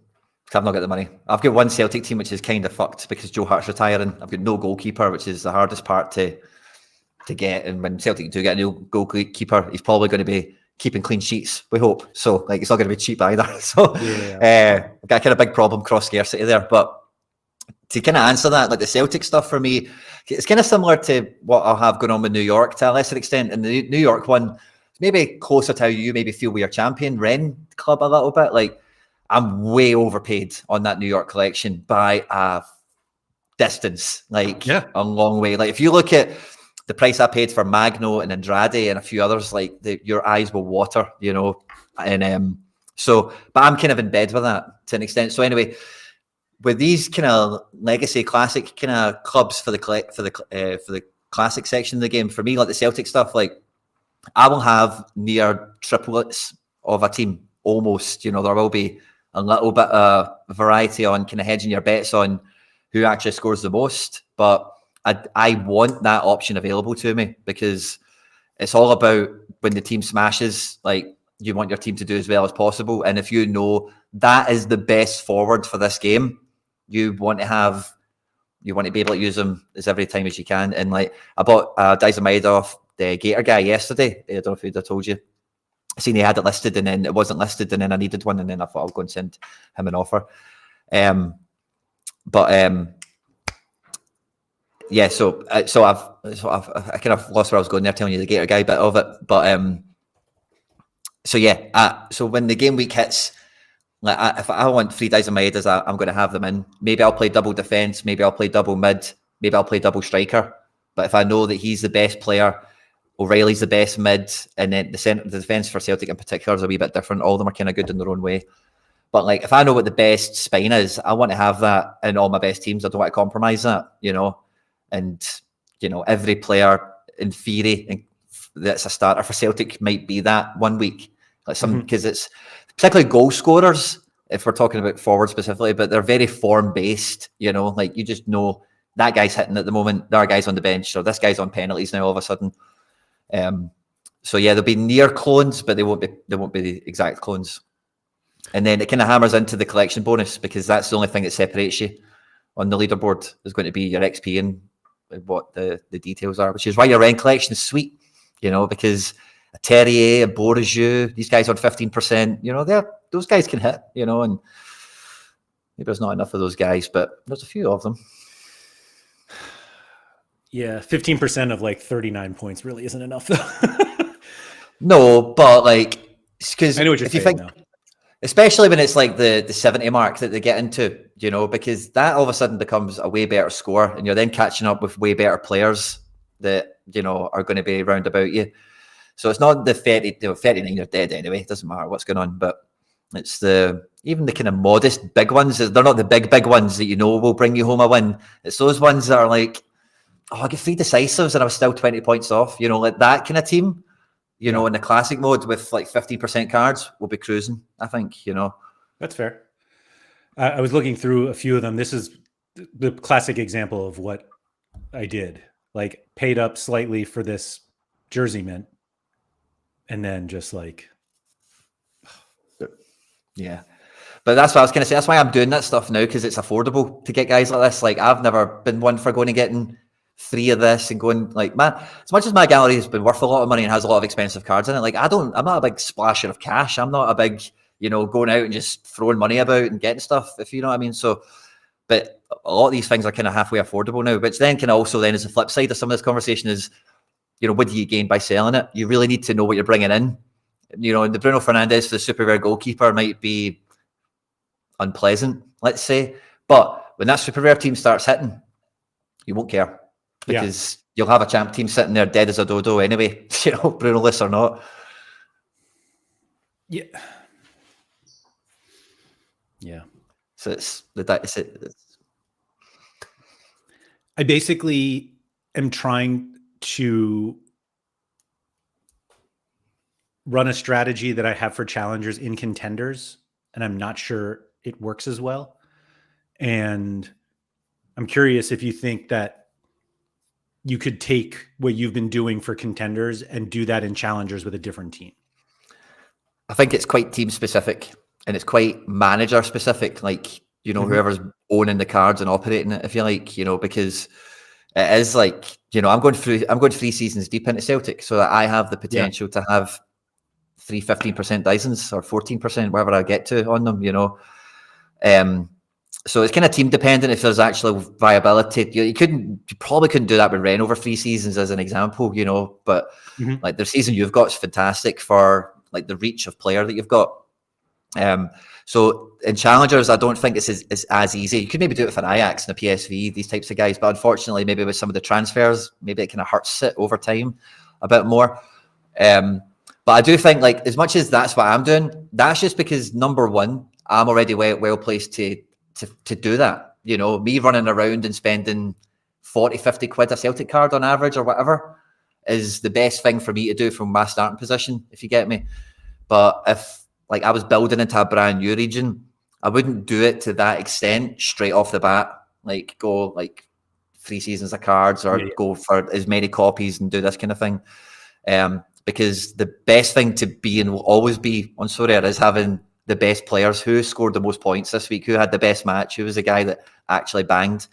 because I've not got the money. I've got one Celtic team which is kind of fucked because Joe Hart's retiring. I've got no goalkeeper, which is the hardest part to get. And when Celtic do get a new goalkeeper, he's probably going to be keeping clean sheets, we hope. So like it's not going to be cheap either. So I've got a kind of big problem, cross scarcity there. But to kind of answer that, like the Celtic stuff for me, it's kind of similar to what I'll have going on with New York to a lesser extent. And the New York one, maybe closer to how you maybe feel with your champion Ren club a little bit. Like I'm way overpaid on that New York collection by a distance, like a long way. Like if you look at the price I paid for Magno and Andrade and a few others, like your eyes will water, you know. And but I'm kind of in bed with that to an extent. So anyway, with these kind of legacy classic kind of clubs for the classic section of the game, for me, like the Celtic stuff, like I will have near triplets of a team almost. You know, there will be a little bit of variety on kind of hedging your bets on who actually scores the most, but I want that option available to me because it's all about when the team smashes, like you want your team to do as well as possible. And if you know that is the best forward for this game, you want to be able to use them as every time as you can. And like I bought Dizamide off the Gator guy yesterday. I don't know if he'd have told you. I seen he had it listed and then it wasn't listed and then I needed one and then I thought I'll go and send him an offer. Yeah, so I kind of lost where I was going there, telling you the Gator guy bit of it. But so when the game week hits, like if I want 3 days of my headers, I'm going to have them in. Maybe I'll play double defense. Maybe I'll play double mid. Maybe I'll play double striker. But if I know that he's the best player, O'Reilly's the best mid, and then the defense for Celtic in particular is a wee bit different. All of them are kind of good in their own way. But like if I know what the best spine is, I want to have that in all my best teams. I don't want to compromise that, you know. And, you know, every player in theory that's a starter for Celtic might be that one week. Like because it's particularly goal scorers, if we're talking about forward specifically, but they're very form-based, you know, like you just know that guy's hitting at the moment, there are guys on the bench, or this guy's on penalties now all of a sudden. So yeah, there'll be near clones, but they won't be the exact clones. And then it kind of hammers into the collection bonus because that's the only thing that separates you on the leaderboard is going to be your XP and what the details are, which is why your Ren collection is sweet, you know, because a Terrier, a Boraju, these guys on 15%, you know, those guys can hit, you know, and maybe there's not enough of those guys, but there's a few of them. Yeah, 15% of like 39 points really isn't enough though. No, but like, because I know what you're saying now. Especially when it's like the 70 mark that they get into, you know, because that all of a sudden becomes a way better score and you're then catching up with way better players that, you know, are going to be round about you. So it's not the 39 you're dead anyway. It doesn't matter what's going on, but it's even the kind of modest big ones. They're not the big ones that you know will bring you home a win. It's those ones that are like, I get 3 decisives and I was still 20 points off, you know, like that kind of team. You know, in the classic mode with like 15% cards, we'll be cruising, I think, you know. That's fair. I was looking through a few of them. This is the classic example of what I did. Like paid up slightly for this jersey mint and then just like... Yeah. But that's what I was going to say. That's why I'm doing that stuff now, because it's affordable to get guys like this. Like I've never been one for going and getting 3 of this and going like, man, as much as my gallery has been worth a lot of money and has a lot of expensive cards in it, like I'm not a big splasher of cash. I'm not a big, you know, going out and just throwing money about and getting stuff, if you know what I mean. So, but a lot of these things are kind of halfway affordable now, which then can also then as the flip side of some of this conversation is, you know, what do you gain by selling it? You really need to know what you're bringing in. You know, the Bruno Fernandes for the super rare goalkeeper might be unpleasant, let's say, but when that super rare team starts hitting, you won't care. Because you'll have a champ team sitting there dead as a dodo anyway, you know, Bruno-less or not. Yeah. Yeah. So it's I basically am trying to run a strategy that I have for challengers in contenders, and I'm not sure it works as well. And I'm curious if you think that you could take what you've been doing for contenders and do that in challengers with a different team. I think it's quite team specific. and it's quite manager specific, like, you know, whoever's owning the cards and operating it, if you like, you know, because it is like, you know, I'm going 3 seasons deep into Celtic, so that I have the potential to have 15% Dysons or 14%, whatever I get to on them, you know. So it's kind of team dependent if there's actual viability. You probably couldn't do that with Ren over 3 seasons as an example, you know, but like the season you've got is fantastic for like the reach of player that you've got. So in challengers, I don't think it's as easy. You could maybe do it for Ajax and a PSV, these types of guys, but unfortunately, maybe with some of the transfers, maybe it kind of hurts it over time a bit more. But I do think, like, as much as that's what I'm doing, that's just because, number one, I'm already well placed to do that. You know, me running around and spending 40, 50 quid a Celtic card on average or whatever is the best thing for me to do from my starting position, if you get me. But if like I was building into a brand new region, I wouldn't do it to that extent straight off the bat. Like go like 3 seasons of cards or go for as many copies and do this kind of thing. Because the best thing to be and will always be on Sorare is having the best players. Who scored the most points this week? Who had the best match? Who was the guy that actually banged?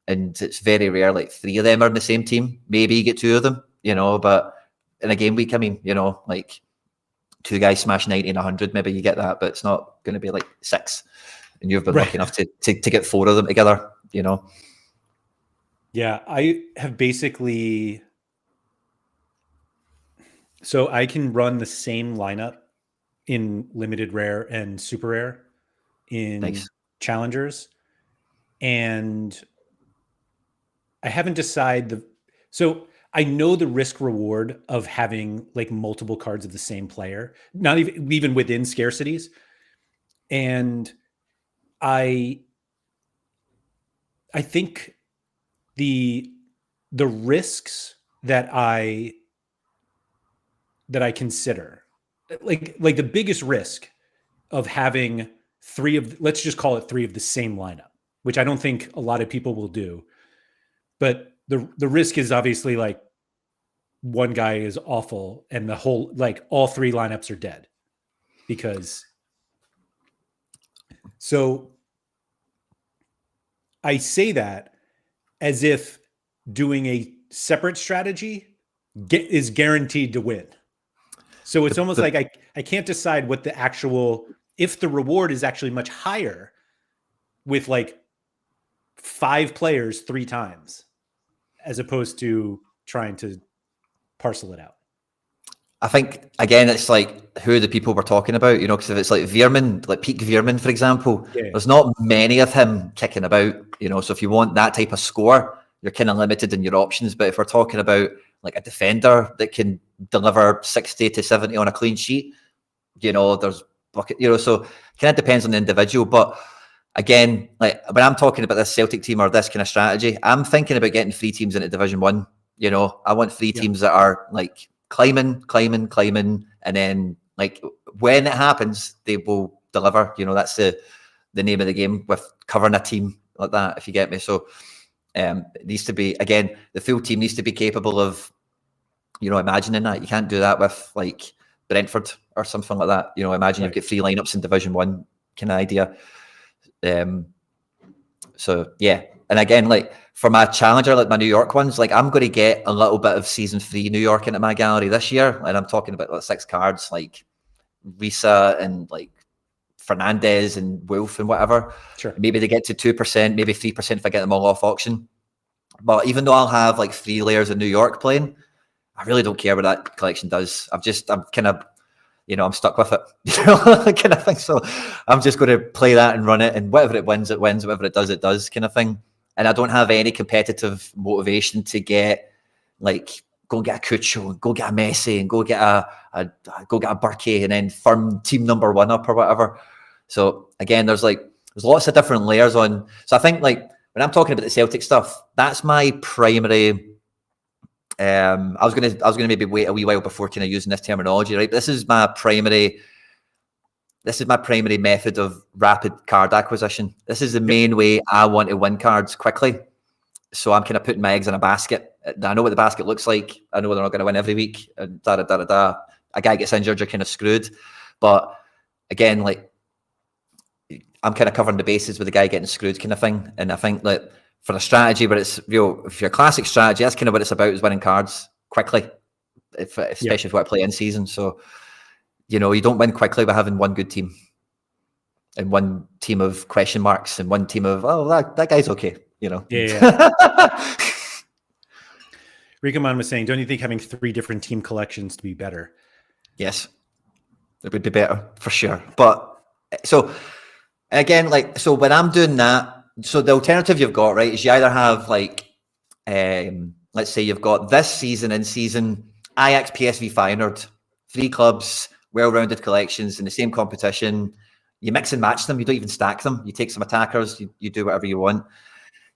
And it's very rare, like 3 of them are in the same team. Maybe you get 2 of them, you know, but in a game week, I mean, you know, like 2 guys smash 90 and 100, maybe you get that, but it's not going to be like 6. And you've been lucky enough to get 4 of them together, you know? Yeah, I have basically... So I can run the same lineup in limited rare and super rare in challengers. And I haven't decided so I know the risk reward of having like multiple cards of the same player, not even within scarcities. And I think the risks that I consider, like the biggest risk of having 3 of, let's just call it 3 of the same lineup, which I don't think a lot of people will do. But the risk is obviously like one guy is awful and the whole, like all 3 lineups are dead because. So I say that as if doing a separate strategy is guaranteed to win. So it's almost like I can't decide what the actual, if the reward is actually much higher with like 5 players 3 times, as opposed to trying to parcel it out. I think, again, it's like who the people we're talking about, you know, because if it's like Veerman, like peak Veerman, for example, there's not many of him kicking about, you know, so if you want that type of score, you're kind of limited in your options. But if we're talking about like a defender that can deliver 60 to 70 on a clean sheet, you know, there's bucket, you know, so it kind of depends on the individual. But again, like when I'm talking about this Celtic team or this kind of strategy, I'm thinking about getting 3 teams into Division 1. You know, I want 3 teams that are like climbing, and then like when it happens, they will deliver. You know, that's the name of the game with covering a team like that, if you get me. So it needs to be, again, the full team needs to be capable of, you know, imagining that. You can't do that with like Brentford or something like that. You know, imagine you've got 3 lineups in Division 1 kind of idea. So yeah, and again, like for my challenger, like my New York ones, like I'm going to get a little bit of season 3 New York into my gallery this year, and I'm talking about like 6 cards, like Risa and like Fernandez and Wolf and whatever. Sure. Maybe they get to 2%, maybe 3% if I get them all off auction. But even though I'll have like 3 layers of New York playing, I really don't care what that collection does. I'm kind of, you know, I'm stuck with it, you know, kind of thing. So I'm just going to play that and run it, and whatever it wins, it wins. Whatever it does, kind of thing. And I don't have any competitive motivation to get like go and get a Cucho and go get a Messi and go get a Burkey and then firm team number 1 up or whatever. So again, there's lots of different layers on. So I think like when I'm talking about the Celtic stuff, that's my primary. I was gonna maybe wait a wee while before kind of using this terminology, right? But this is my primary method of rapid card acquisition. This is the main way I want to win cards quickly. So I'm kind of putting my eggs in a basket. I know what the basket looks like. I know they're not going to win every week. And A guy gets injured, you're kind of screwed. But again, like I'm kind of covering the bases with the guy getting screwed kind of thing. And I think that for a strategy where it's if you're a classic strategy, that's kind of what it's about, is winning cards quickly, especially if you want to play in season. So, you don't win quickly by having one good team and one team of question marks and one team of, that guy's okay, Yeah. Rikaman was saying, don't you think having 3 different team collections to be better? Yes, it would be better for sure. But so again, when I'm doing that, so the alternative you've got, right, is you either have let's say you've got this season in season Ajax, PSV, Feyenoord, 3 clubs, well-rounded collections in the same competition. You mix and match them. You don't even stack them. You take some attackers. You do whatever you want.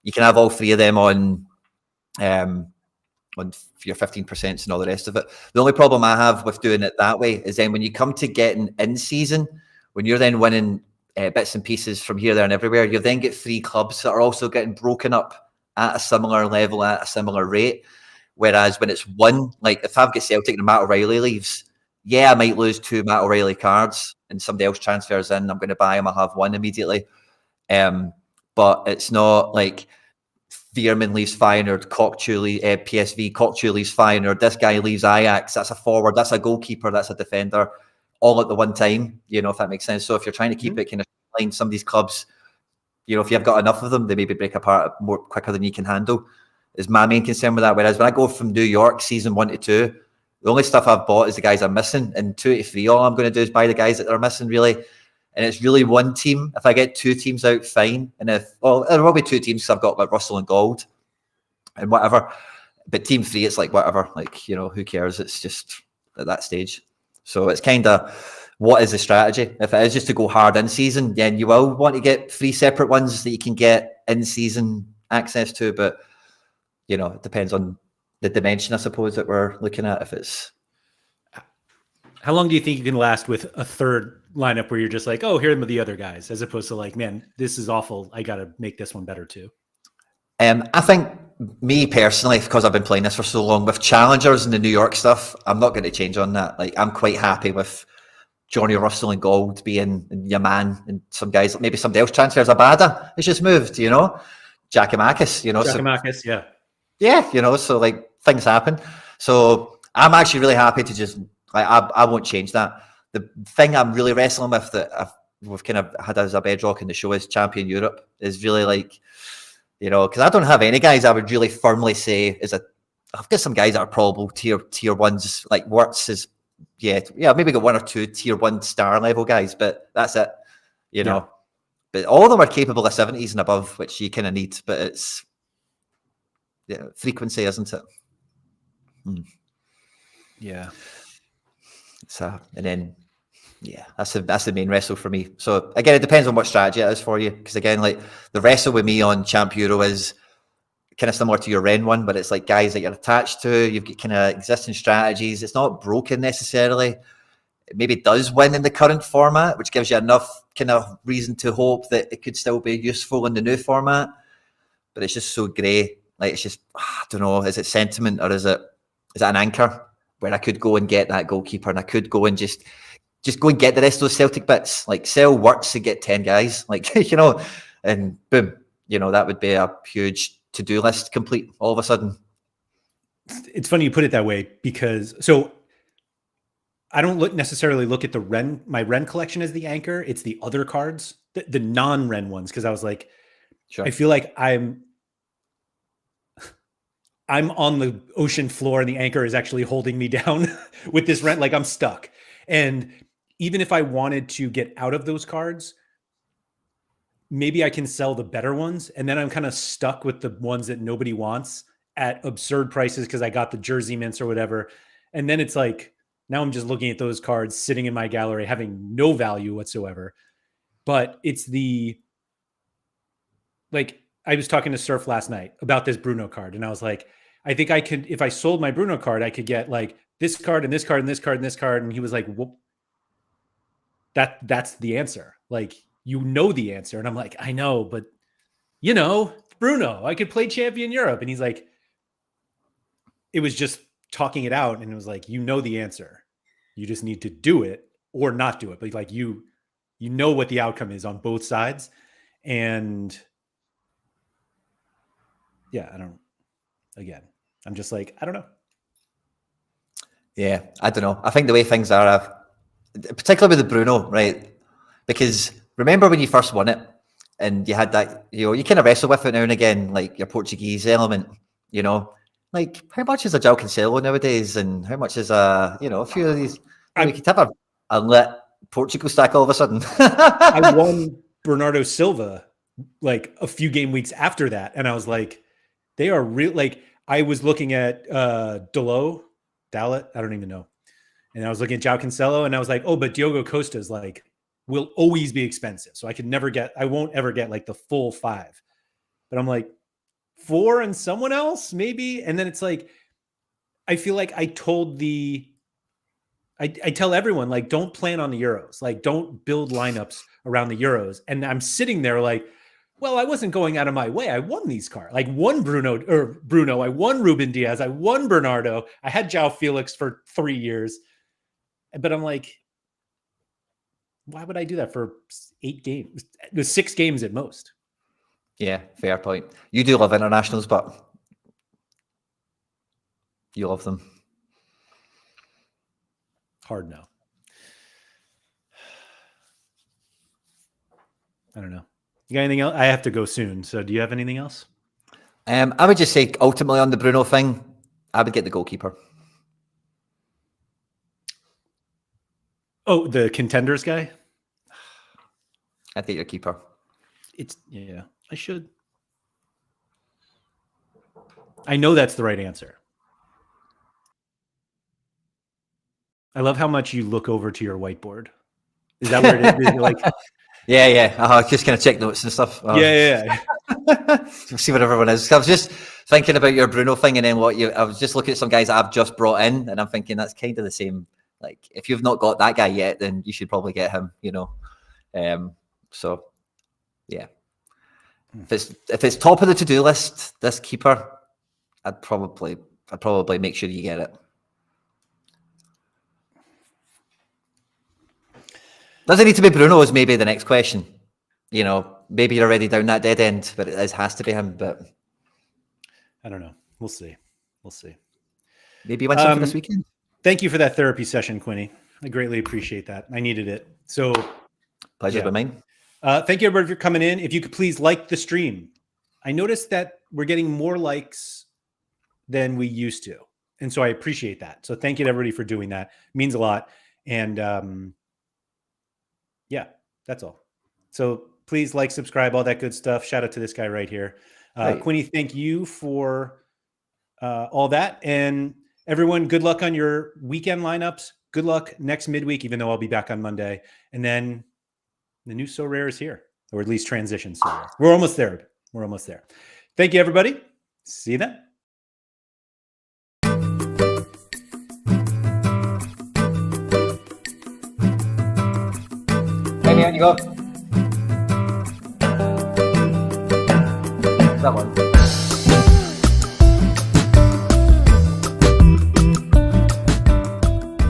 You can have all 3 of them on your 15% and all the rest of it. The only problem I have with doing it that way is then when you come to getting in season, when you're then winning bits and pieces from here, there, and everywhere, you then get 3 clubs that are also getting broken up at a similar level, at a similar rate. Whereas when it's one, like if I've got Celtic and Matt O'Reilly leaves, I might lose 2 Matt O'Reilly cards and somebody else transfers in. I'm going to buy him. I'll have 1 immediately. But it's not like Veerman leaves Feyenoord, PSV, Cockchew leaves Feyenoord, this guy leaves Ajax, that's a forward, that's a goalkeeper, that's a defender, all at the one time, if that makes sense. So if you're trying to keep it kind of line, some of these clubs, if you've got enough of them, they maybe break apart more quicker than you can handle, is my main concern with that. Whereas when I go from New York season 1 to 2, the only stuff I've bought is the guys I'm missing, and 2 to 3, all I'm going to do is buy the guys that are missing, really. And it's really one team. If I get 2 teams out, fine. And there will be 2 teams because I've got like Russell and Gold and whatever. But team 3, it's like whatever. Like, who cares? It's just at that stage. So it's kind of, what is the strategy? If it is just to go hard in season, then you will want to get 3 separate ones that you can get in season access to. But, it depends on the dimension, I suppose, that we're looking at. If it's, how long do you think you can last with a third lineup where you're just like, oh, here are the other guys, as opposed to like, man, this is awful, I got to make this one better too? I think, me personally, because I've been playing this for so long, with challengers and the New York stuff, I'm not going to change on that. Like, I'm quite happy with Johnny Russell and Gold being your man, and some guys, maybe somebody else transfers. Abada, it's just moved, Giacomakis, Giacomakis, so, yeah, so like things happen. So I'm actually really happy to just, like, I won't change that. The thing I'm really wrestling with that we've kind of had as a bedrock in the show is Champion Europe, is really like, because I don't have any guys I would really firmly say I've got some guys that are probable tier ones, like Wirtz is, maybe got 1 or 2 tier 1 star level guys, but that's it, But all of them are capable of 70s and above, which you kind of need, but it's frequency, isn't it? Yeah. So, and then, that's the main wrestle for me. So again, it depends on what strategy it is for you. Because again, like the wrestle with me on Champ Euro is kind of similar to your Ren one, but it's like guys that you're attached to. You've got kind of existing strategies. It's not broken necessarily. It maybe does win in the current format, which gives you enough kind of reason to hope that it could still be useful in the new format. But it's just so grey. Like, it's just, I don't know, is it sentiment or is it an anchor where I could go and get that goalkeeper and I could go and just go and get the rest of those Celtic bits, like sell Wirtz and get 10 guys, like, and boom, that would be a huge to-do list complete all of a sudden. It's funny you put it that way, because I don't necessarily look at my Ren collection as the anchor. It's the other cards, the non-Ren ones. Cause I was like, sure. I feel like I'm on the ocean floor and the anchor is actually holding me down with this Ren. Like, I'm stuck. And even if I wanted to get out of those cards, maybe I can sell the better ones. And then I'm kind of stuck with the ones that nobody wants at absurd prices because I got the jersey mints or whatever. And then it's like, now I'm just looking at those cards sitting in my gallery having no value whatsoever. But it's like, I was talking to Surf last night about this Bruno card. And I was like, I think I could, if I sold my Bruno card, I could get like this card and this card and this card and this card. And he was like, well, that's the answer. Like, the answer. And I'm like, I know, but Bruno, I could play Champion Europe. And he's like, it was just talking it out. And it was like, the answer. You just need to do it or not do it. But like, You know what the outcome is on both sides. And yeah, I'm just like, I don't know. Yeah, I don't know. I think the way things are, particularly with the Bruno, right? Because remember when you first won it and you had that, you kind of wrestle with it now and again, like your Portuguese element, like how much is a João Cancelo nowadays, and how much is a few of these. We could have a lit Portugal stack all of a sudden. I won Bernardo Silva like a few game weeks after that, and I was like, they are real. Like I was looking at Dalot, I don't even know, and I was looking at João Cancelo, and I was like, oh, but Diogo Costa's like will always be expensive, so I won't ever get like the full 5. But I'm like 4 and someone else maybe, and then it's like I feel like I tell everyone, like, don't plan on the Euros. Like, don't build lineups around the Euros. And I'm sitting there like, well, I wasn't going out of my way. I won these cards. Like, won Bruno. I won Ruben Diaz. I won Bernardo. I had João Felix for 3 years. But I'm like, why would I do that for 8 games? 6 games at most. Yeah, fair point. You do love internationals, but you love them. Hard no. I don't know. You got anything else? I have to go soon. So do you have anything else? I would just say ultimately on the Bruno thing, I would get the goalkeeper. Oh, the contenders guy? I'd get your keeper. I should. I know that's the right answer. I love how much you look over to your whiteboard. Is that where it is? You're like, yeah. Just kind of check notes and stuff. Yeah. See what everyone is. I was just thinking about your Bruno thing, and then I was just looking at some guys that I've just brought in, and I'm thinking that's kind of the same. Like, if you've not got that guy yet, then you should probably get him. So yeah. If it's top of the to-do list, this keeper, I'd probably make sure you get it. Does it need to be Bruno is maybe the next question. Maybe you're already down that dead end, but it has to be him. But I don't know. We'll see. Maybe you win something this weekend. Thank you for that therapy session, Quinny. I greatly appreciate that. I needed it. So pleasure by mine. Thank you, everybody, for coming in. If you could please like the stream. I noticed that we're getting more likes than we used to. And so I appreciate that. So thank you to everybody for doing that. It means a lot. And yeah, that's all. So please like, subscribe, all that good stuff. Shout out to this guy right here. Right. Quinny, thank you for all that. And everyone, good luck on your weekend lineups. Good luck next midweek, even though I'll be back on Monday. And then the new Sorare is here, or at least transition Sorare. We're almost there. Thank you, everybody. See you then. Hey, man, you go. That one.